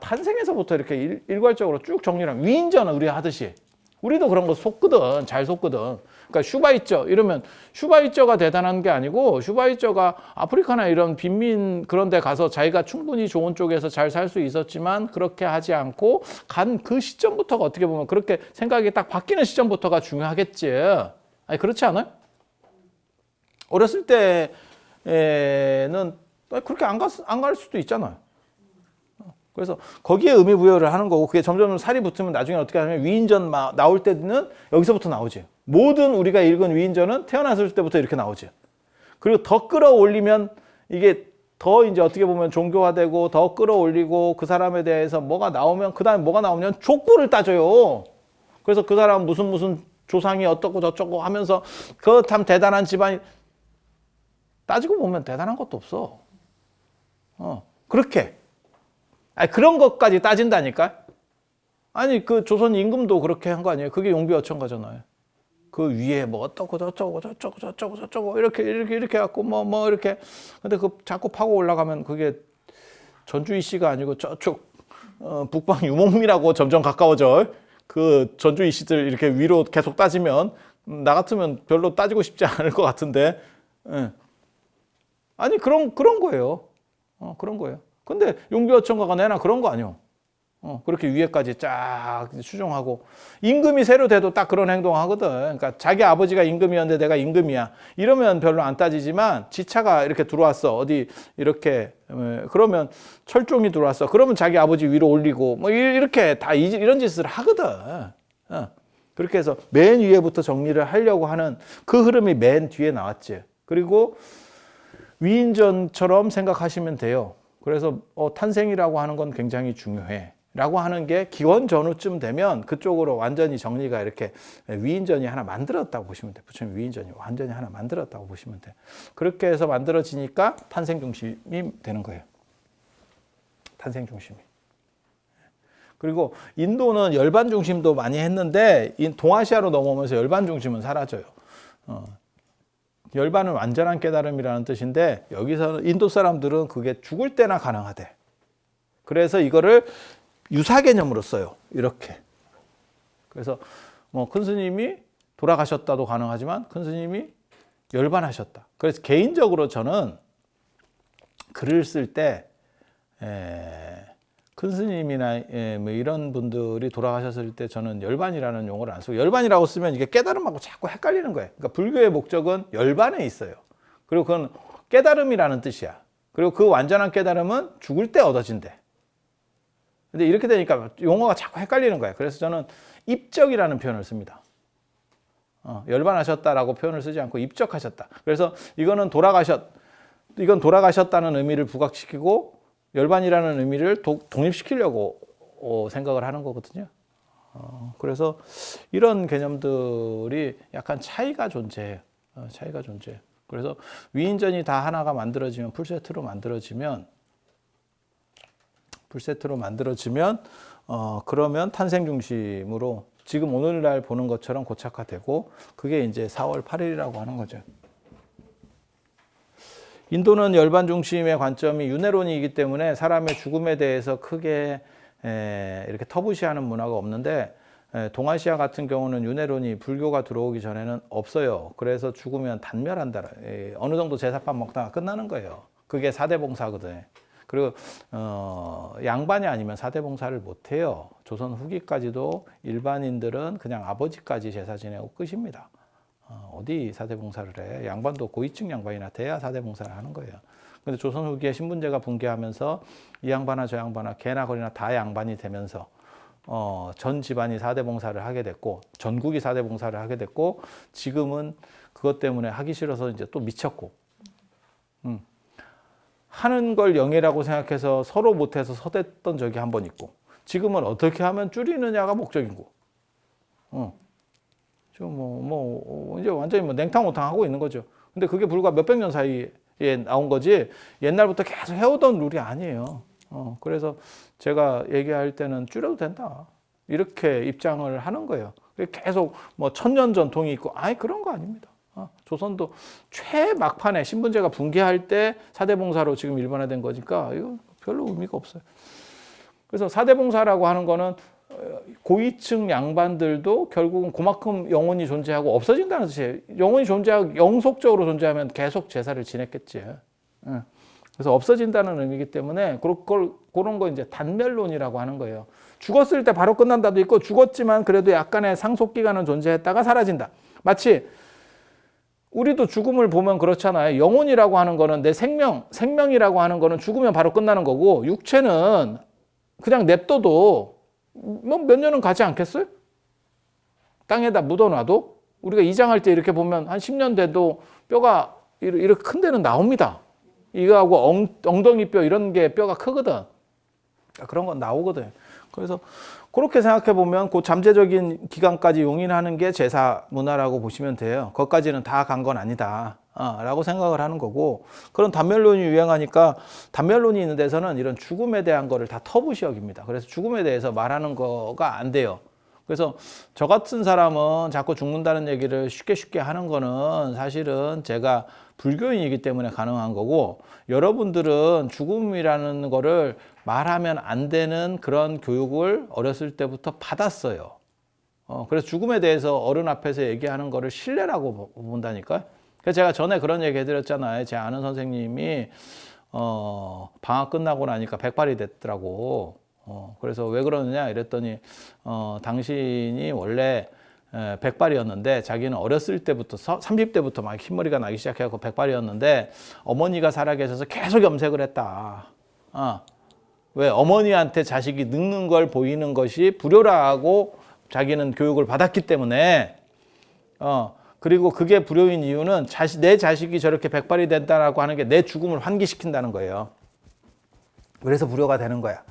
탄생에서부터 이렇게 일괄적으로 쭉 정리를 하면 위인전은 우리 하듯이 우리도 그런 거 속거든. 잘 속거든. 그러니까 슈바이쩌 이러면 슈바이쩌가 대단한 게 아니고 슈바이쩌가 아프리카나 이런 빈민 그런 데 가서 자기가 충분히 좋은 쪽에서 잘 살 수 있었지만 그렇게 하지 않고 간 그 시점부터가 어떻게 보면 그렇게 생각이 딱 바뀌는 시점부터가 중요하겠지. 아니 그렇지 않아요? 어렸을 때는 그렇게 안 갈 수도 있잖아요. 그래서 거기에 의미 부여를 하는 거고, 그게 점점 살이 붙으면 나중에 어떻게 하냐면 위인전 나올 때는 여기서부터 나오지. 모든 우리가 읽은 위인전은 태어났을 때부터 이렇게 나오지. 그리고 더 끌어올리면 이게 더 이제 어떻게 보면 종교화되고 더 끌어올리고 그 사람에 대해서 뭐가 나오면 그 다음에 뭐가 나오면 족보를 따져요. 그래서 그 사람 무슨 조상이 어떻고 저쩌고 하면서 그 참 대단한 집안이, 따지고 보면 대단한 것도 없어. 그렇게. 그런 것까지 따진다니까? 아니, 그 조선 임금도 그렇게 한 거 아니에요? 그게 용비어천가잖아요. 그 위에 뭐 어떻고 저쩌고 이렇게 갖고 뭐 이렇게. 근데 그 자꾸 파고 올라가면 그게 전주희 씨가 아니고 저쪽 북방 유목미라고 점점 가까워져. 그 전주희 씨들 이렇게 위로 계속 따지면 나 같으면 별로 따지고 싶지 않을 것 같은데. 아니 그런 거예요. 그런 거예요. 근데 용비어천가가 내나 그런 거 아니요. 그렇게 위에까지 쫙 추종하고, 임금이 새로 돼도 딱 그런 행동을 하거든. 그러니까 자기 아버지가 임금이었는데 내가 임금이야 이러면 별로 안 따지지만, 지차가 이렇게 들어왔어 어디 이렇게, 그러면 철종이 들어왔어 그러면 자기 아버지 위로 올리고 뭐 이렇게 다 이런 짓을 하거든. 그렇게 해서 맨 위에부터 정리를 하려고 하는 그 흐름이 맨 뒤에 나왔지. 그리고 위인전처럼 생각하시면 돼요. 그래서 탄생이라고 하는 건 굉장히 중요해. 라고 하는 게 기원 전후쯤 되면 그쪽으로 완전히 정리가 이렇게 위인전이 하나 만들었다고 보시면 돼요. 부처님 위인전이 완전히 하나 만들었다고 보시면 돼요. 그렇게 해서 만들어지니까 탄생 중심이 되는 거예요. 탄생 중심이. 그리고 인도는 열반 중심도 많이 했는데 동아시아로 넘어오면서 열반 중심은 사라져요. 열반은 완전한 깨달음이라는 뜻인데 여기서는 인도 사람들은 그게 죽을 때나 가능하대. 그래서 이거를 유사 개념으로 써요. 이렇게. 그래서 뭐 큰 스님이 돌아가셨다도 가능하지만 큰 스님이 열반하셨다. 그래서 개인적으로 저는 글을 쓸 때 큰 스님이나 뭐 이런 분들이 돌아가셨을 때 저는 열반이라는 용어를 안 쓰고 열반이라고 쓰면 이게 깨달음하고 자꾸 헷갈리는 거예요. 그러니까 불교의 목적은 열반에 있어요. 그리고 그건 깨달음이라는 뜻이야. 그리고 그 완전한 깨달음은 죽을 때 얻어진대. 근데 이렇게 되니까 용어가 자꾸 헷갈리는 거예요. 그래서 저는 입적이라는 표현을 씁니다. 열반하셨다라고 표현을 쓰지 않고 입적하셨다. 그래서 이건 돌아가셨다는 의미를 부각시키고 열반이라는 의미를 독립시키려고 생각을 하는 거거든요. 그래서 이런 개념들이 약간 차이가 존재해요. 차이가 존재해요. 그래서 위인전이 다 하나가 만들어지면 풀세트로 만들어지면 그러면 탄생 중심으로 지금 오늘날 보는 것처럼 고착화되고 그게 이제 4월 8일이라고 하는 거죠. 인도는 열반 중심의 관점이 윤회론이기 때문에 사람의 죽음에 대해서 크게 이렇게 터부시하는 문화가 없는데 동아시아 같은 경우는 윤회론이 불교가 들어오기 전에는 없어요. 그래서 죽으면 단멸한다. 어느 정도 제사밥 먹다가 끝나는 거예요. 그게 사대봉사거든. 그리고 양반이 아니면 사대봉사를 못해요. 조선 후기까지도 일반인들은 그냥 아버지까지 제사 지내고 끝입니다. 어디 사대봉사를 해? 양반도 고위층 양반이나 돼야 사대봉사를 하는 거예요. 근데 조선 후기에 신분제가 붕괴하면서 이 양반아 저 양반아 개나 거리나 다 양반이 되면서 전 집안이 사대봉사를 하게 됐고 전국이 사대봉사를 하게 됐고 지금은 그것 때문에 하기 싫어서 이제 또 미쳤고 하는 걸 영예라고 생각해서 서로 못해서 서댔던 적이 한 번 있고 지금은 어떻게 하면 줄이느냐가 목적이고 이제 완전히 냉탕오탕 하고 있는 거죠. 근데 그게 불과 몇백 년 사이에 나온 거지 옛날부터 계속 해오던 룰이 아니에요. 그래서 제가 얘기할 때는 줄여도 된다. 이렇게 입장을 하는 거예요. 계속 뭐 천년 전통이 있고 그런 거 아닙니다. 조선도 최막판에 신분제가 붕괴할 때 사대봉사로 지금 일반화된 거니까 이거 별로 의미가 없어요. 그래서 사대봉사라고 하는 거는 고위층 양반들도 결국은 그만큼 영혼이 존재하고 없어진다는 뜻이에요. 영혼이 존재하고 영속적으로 존재하면 계속 제사를 지냈겠지. 그래서 없어진다는 의미이기 때문에 그런 거 이제 단멸론이라고 하는 거예요. 죽었을 때 바로 끝난다도 있고 죽었지만 그래도 약간의 상속 기간은 존재했다가 사라진다. 마치 우리도 죽음을 보면 그렇잖아요. 영혼이라고 하는 거는 내 생명이라고 하는 거는 죽으면 바로 끝나는 거고 육체는 그냥 냅둬도 뭐 몇 년은 가지 않겠어요? 땅에다 묻어놔도 우리가 이장할 때 이렇게 보면 한 10년 돼도 뼈가 이렇게 큰 데는 나옵니다. 이거하고 엉덩이 뼈 이런 게 뼈가 크거든. 그런 건 나오거든. 그래서 그렇게 생각해 보면 그 잠재적인 기간까지 용인하는 게 제사 문화라고 보시면 돼요. 거기까지는 다 간 건 아니다. 라고 생각을 하는 거고 그런 단멸론이 유행하니까 단멸론이 있는 데서는 이런 죽음에 대한 거를 다 터부시 여깁니다. 그래서 죽음에 대해서 말하는 거가 안 돼요. 그래서 저 같은 사람은 자꾸 죽는다는 얘기를 쉽게 하는 거는 사실은 제가 불교인이기 때문에 가능한 거고 여러분들은 죽음이라는 거를 말하면 안 되는 그런 교육을 어렸을 때부터 받았어요. 그래서 죽음에 대해서 어른 앞에서 얘기하는 거를 신뢰라고 본다니까요. 그래서 제가 전에 그런 얘기 해드렸잖아요. 제 아는 선생님이 방학 끝나고 나니까 백발이 됐더라고. 그래서 왜 그러느냐 이랬더니 당신이 원래 백발이었는데 자기는 어렸을 때부터 30대부터 막 흰머리가 나기 시작해서 백발이었는데 어머니가 살아계셔서 계속 염색을 했다. 왜 어머니한테 자식이 늙는 걸 보이는 것이 불효라고 자기는 교육을 받았기 때문에 그리고 그게 불효인 이유는 내 자식이 저렇게 백발이 된다라고 하는 게 내 죽음을 환기시킨다는 거예요. 그래서 불효가 되는 거야.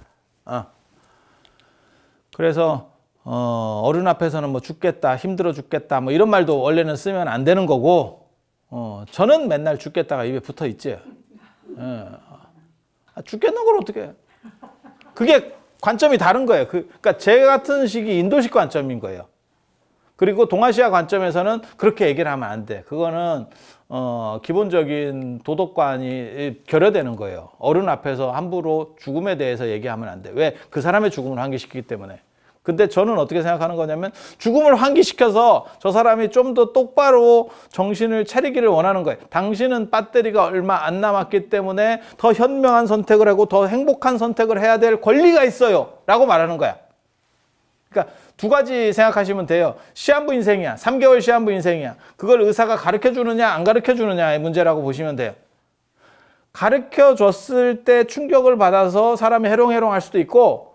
그래서 어른 앞에서는 뭐 죽겠다, 힘들어 죽겠다, 뭐 이런 말도 원래는 쓰면 안 되는 거고, 저는 맨날 죽겠다가 입에 붙어 있지. 죽겠는 걸 어떻게 해? 그게 관점이 다른 거예요. 그러니까 제 같은 식이 인도식 관점인 거예요. 그리고 동아시아 관점에서는 그렇게 얘기를 하면 안 돼. 그거는 기본적인 도덕관이 결여되는 거예요. 어른 앞에서 함부로 죽음에 대해서 얘기하면 안 돼. 왜? 그 사람의 죽음을 환기시키기 때문에. 근데 저는 어떻게 생각하는 거냐면 죽음을 환기시켜서 저 사람이 좀 더 똑바로 정신을 차리기를 원하는 거예요. 당신은 배터리가 얼마 안 남았기 때문에 더 현명한 선택을 하고 더 행복한 선택을 해야 될 권리가 있어요. 라고 말하는 거야. 그러니까 두 가지 생각하시면 돼요. 시한부 인생이야. 3개월 시한부 인생이야. 그걸 의사가 가르쳐 주느냐 안 가르쳐 주느냐의 문제라고 보시면 돼요. 가르쳐 줬을 때 충격을 받아서 사람이 해롱해롱 할 수도 있고,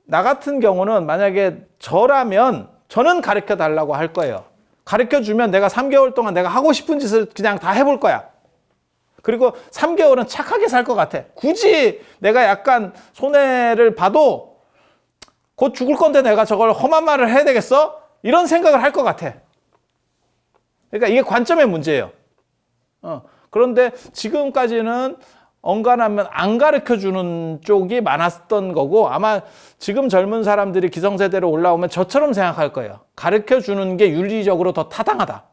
나 같은 경우는 만약에 저라면 저는 가르쳐 달라고 할 거예요. 가르쳐 주면 내가 3개월 동안 내가 하고 싶은 짓을 그냥 다 해볼 거야. 그리고 3개월은 착하게 살 것 같아. 굳이 내가 약간 손해를 봐도 곧 죽을 건데 내가 저걸 험한 말을 해야 되겠어? 이런 생각을 할 것 같아. 그러니까 이게 관점의 문제예요. 그런데 지금까지는 언간하면 안 가르쳐주는 쪽이 많았던 거고, 아마 지금 젊은 사람들이 기성세대로 올라오면 저처럼 생각할 거예요. 가르쳐주는 게 윤리적으로 더 타당하다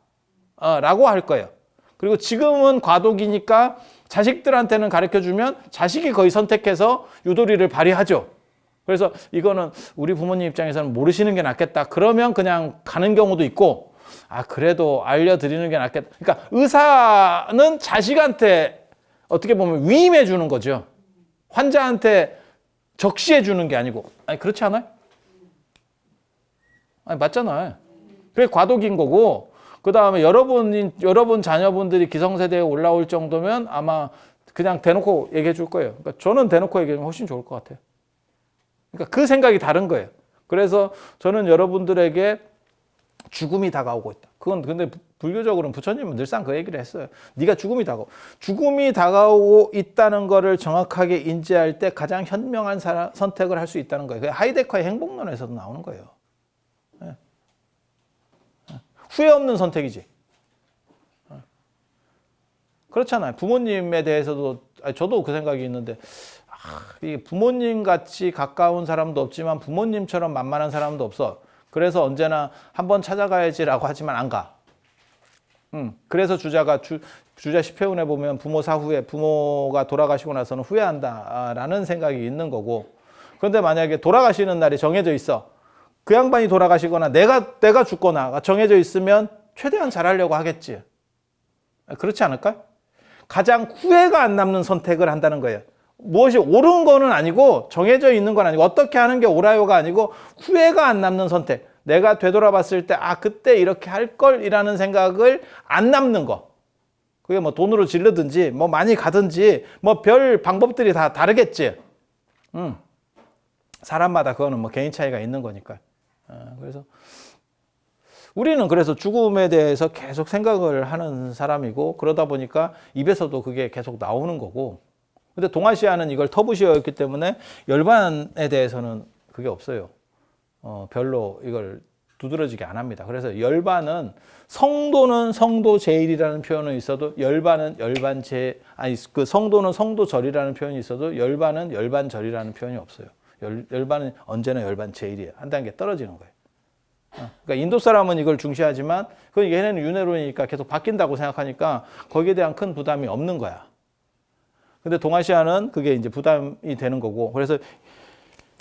라고 할 거예요. 그리고 지금은 과도기니까 자식들한테는 가르쳐주면 자식이 거의 선택해서 유도리를 발휘하죠. 그래서 이거는 우리 부모님 입장에서는 모르시는 게 낫겠다. 그러면 그냥 가는 경우도 있고, 그래도 알려드리는 게 낫겠다. 그러니까 의사는 자식한테 어떻게 보면 위임해 주는 거죠. 환자한테 적시해 주는 게 아니고. 그렇지 않아요? 맞잖아요. 그게 과도기인 거고, 그 다음에 여러분 자녀분들이 기성세대에 올라올 정도면 아마 그냥 대놓고 얘기해 줄 거예요. 그러니까 저는 대놓고 얘기하면 훨씬 좋을 것 같아요. 그러니까 그 생각이 다른 거예요. 그래서 저는 여러분들에게 죽음이 다가오고 있다. 그건 근데 불교적으로는 부처님은 늘상 그 얘기를 했어요. 네가 죽음이 다가오고 있다는 거를 정확하게 인지할 때 가장 현명한 선택을 할 수 있다는 거예요. 하이데커의 행복론에서도 나오는 거예요. 후회 없는 선택이지. 그렇잖아요. 부모님에 대해서도 저도 그 생각이 있는데, 이게 부모님 같이 가까운 사람도 없지만 부모님처럼 만만한 사람도 없어. 그래서 언제나 한번 찾아가야지라고 하지만 안 가. 그래서 주자 10회운에 보면 부모 사후에 부모가 돌아가시고 나서는 후회한다라는 생각이 있는 거고, 그런데 만약에 돌아가시는 날이 정해져 있어. 그 양반이 돌아가시거나 내가 죽거나 정해져 있으면 최대한 잘하려고 하겠지. 그렇지 않을까? 가장 후회가 안 남는 선택을 한다는 거예요. 무엇이 옳은 거는 아니고 정해져 있는 건 아니고 어떻게 하는 게 옳아요가 아니고 후회가 안 남는 선택. 내가 되돌아봤을 때 그때 이렇게 할 걸이라는 생각을 안 남는 거. 그게 뭐 돈으로 지르든지 뭐 많이 가든지 뭐 별 방법들이 다 다르겠지. 사람마다 그거는 뭐 개인 차이가 있는 거니까. 그래서 우리는 그래서 죽음에 대해서 계속 생각을 하는 사람이고, 그러다 보니까 입에서도 그게 계속 나오는 거고. 근데 동아시아는 이걸 터부시어였기 때문에 열반에 대해서는 그게 없어요. 별로 이걸 두드러지게 안 합니다. 그래서 열반은 성도는 성도제일이라는 표현은 있어도 열반은 열반제, 그 성도는 성도절이라는 표현이 있어도 열반은 열반절이라는 표현이 없어요. 열반은 언제나 열반제일이에요. 한 단계 떨어지는 거예요. 그러니까 인도 사람은 이걸 중시하지만 그 얘네는 윤회론이니까 계속 바뀐다고 생각하니까 거기에 대한 큰 부담이 없는 거야. 근데 동아시아는 그게 이제 부담이 되는 거고, 그래서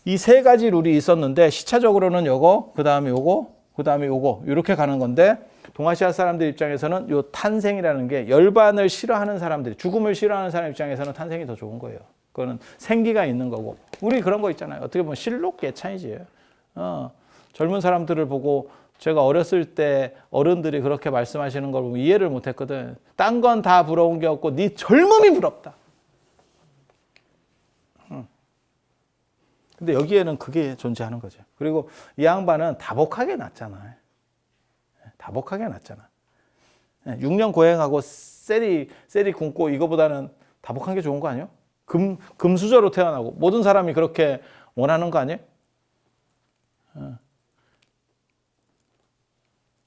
이 세 가지 룰이 있었는데 시차적으로는 요거, 그 다음에 요거, 그 다음에 요거 이렇게 가는 건데, 동아시아 사람들 입장에서는 요 탄생이라는 게 열반을 싫어하는 사람들이, 죽음을 싫어하는 사람 입장에서는 탄생이 더 좋은 거예요. 그거는 생기가 있는 거고, 우리 그런 거 있잖아요. 어떻게 보면 실록 예찬이지. 젊은 사람들을 보고 제가 어렸을 때 어른들이 그렇게 말씀하시는 걸 보면 이해를 못 했거든. 딴 건 다 부러운 게 없고 네 젊음이 부럽다. 근데 여기에는 그게 존재하는 거죠. 그리고 이 양반은 다복하게 났잖아. 다복하게 났잖아. 6년 고행하고 셀이 굶고 이거보다는 다복한 게 좋은 거 아니에요? 금수저로 태어나고 모든 사람이 그렇게 원하는 거 아니에요?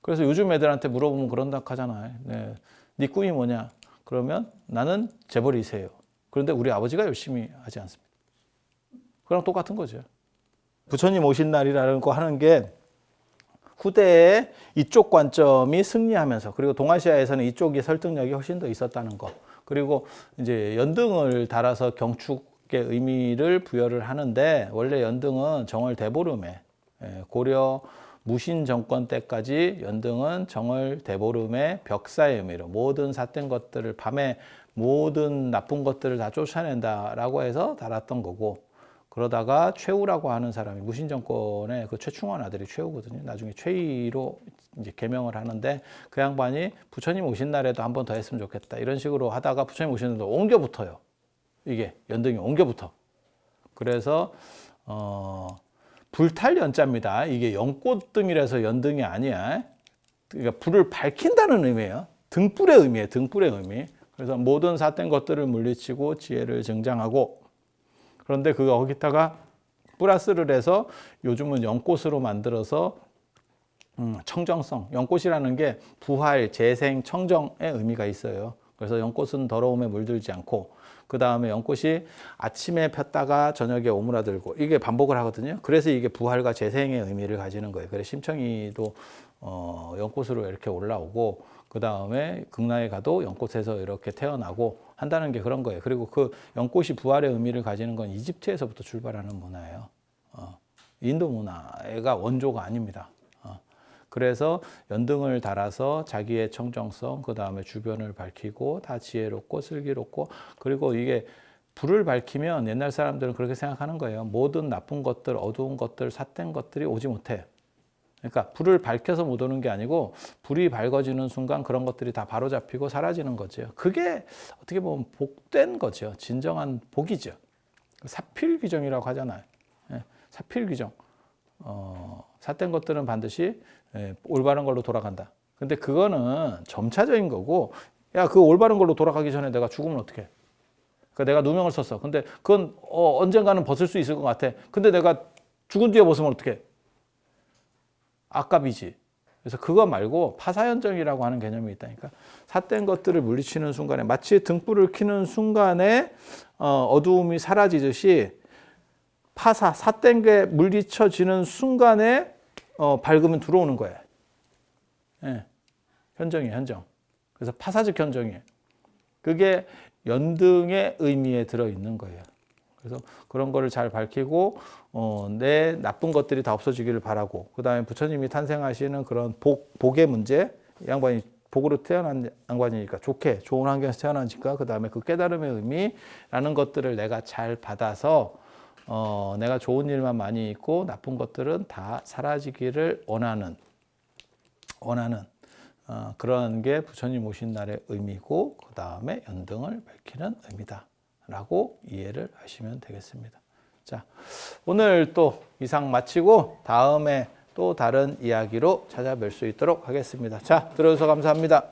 그래서 요즘 애들한테 물어보면 그런다 하잖아요. 네 꿈이 뭐냐? 그러면 나는 재벌이세요. 그런데 우리 아버지가 열심히 하지 않습니다. 그랑 똑같은 거죠. 부처님 오신 날이라는 거 하는 게 후대에 이쪽 관점이 승리하면서, 그리고 동아시아에서는 이쪽이 설득력이 훨씬 더 있었다는 거. 그리고 이제 연등을 달아서 경축의 의미를 부여를 하는데, 원래 연등은 정월 대보름에, 고려 무신 정권 때까지 연등은 정월 대보름의 벽사의 의미로 모든 삿된 것들을, 밤에 모든 나쁜 것들을 다 쫓아낸다라고 해서 달았던 거고, 그러다가 최우라고 하는 사람이, 무신 정권의 그 최충원 아들이 최우거든요. 나중에 최이로 이제 개명을 하는데, 그 양반이 부처님 오신 날에도 한 번 더 했으면 좋겠다 이런 식으로 하다가 부처님 오신 날도 옮겨 붙어요. 이게 연등이 옮겨 붙어. 그래서 불탈 연자입니다. 이게 연꽃뜸이라서 연등이 아니야. 그러니까 불을 밝힌다는 의미예요. 등불의 의미예요. 등불의 의미. 그래서 모든 삿된 것들을 물리치고 지혜를 증장하고, 그런데 그거 거기다가 플러스를 해서 요즘은 연꽃으로 만들어서 청정성, 연꽃이라는 게 부활, 재생, 청정의 의미가 있어요. 그래서 연꽃은 더러움에 물들지 않고, 그 다음에 연꽃이 아침에 폈다가 저녁에 오므라들고, 이게 반복을 하거든요. 그래서 이게 부활과 재생의 의미를 가지는 거예요. 그래서 심청이도 연꽃으로 이렇게 올라오고, 그 다음에 극락에 가도 연꽃에서 이렇게 태어나고 한다는 게 그런 거예요. 그리고 그 연꽃이 부활의 의미를 가지는 건 이집트에서부터 출발하는 문화예요. 인도 문화가 원조가 아닙니다. 그래서 연등을 달아서 자기의 청정성, 그 다음에 주변을 밝히고 다 지혜롭고 슬기롭고, 그리고 이게 불을 밝히면 옛날 사람들은 그렇게 생각하는 거예요. 모든 나쁜 것들, 어두운 것들, 삿된 것들이 오지 못해. 그러니까 불을 밝혀서 못 오는 게 아니고, 불이 밝아지는 순간 그런 것들이 다 바로잡히고 사라지는 거죠. 그게 어떻게 보면 복된 거죠. 진정한 복이죠. 사필귀정이라고 하잖아요. 사필귀정. 삿된 것들은 반드시 올바른 걸로 돌아간다. 근데 그거는 점차적인 거고, 야, 그 올바른 걸로 돌아가기 전에 내가 죽으면 어떡해? 그러니까 내가 누명을 썼어. 근데 그건 언젠가는 벗을 수 있을 것 같아. 근데 내가 죽은 뒤에 벗으면 어떡해? 아깝이지. 그래서 그거 말고 파사현정이라고 하는 개념이 있다니까. 삿된 것들을 물리치는 순간에, 마치 등불을 켜는 순간에 어두움이 사라지듯이, 파사, 삿된 게 물리쳐지는 순간에 밝으면 들어오는 거예요. 예. 현정이에요, 현정. 그래서 파사적 현정이에요. 그게 연등의 의미에 들어있는 거예요. 그래서 그런 거를 잘 밝히고, 내 나쁜 것들이 다 없어지기를 바라고, 그 다음에 부처님이 탄생하시는 그런 복의 문제, 양반이 복으로 태어난 양반이니까 좋게, 좋은 환경에서 태어나니까, 그 다음에 그 깨달음의 의미라는 것들을 내가 잘 받아서, 내가 좋은 일만 많이 있고 나쁜 것들은 다 사라지기를 원하는 그런 게 부처님 오신 날의 의미고, 그 다음에 연등을 밝히는 의미다 라고 이해를 하시면 되겠습니다. 자, 오늘 또 이상 마치고 다음에 또 다른 이야기로 찾아뵐 수 있도록 하겠습니다. 자, 들어주셔서 감사합니다.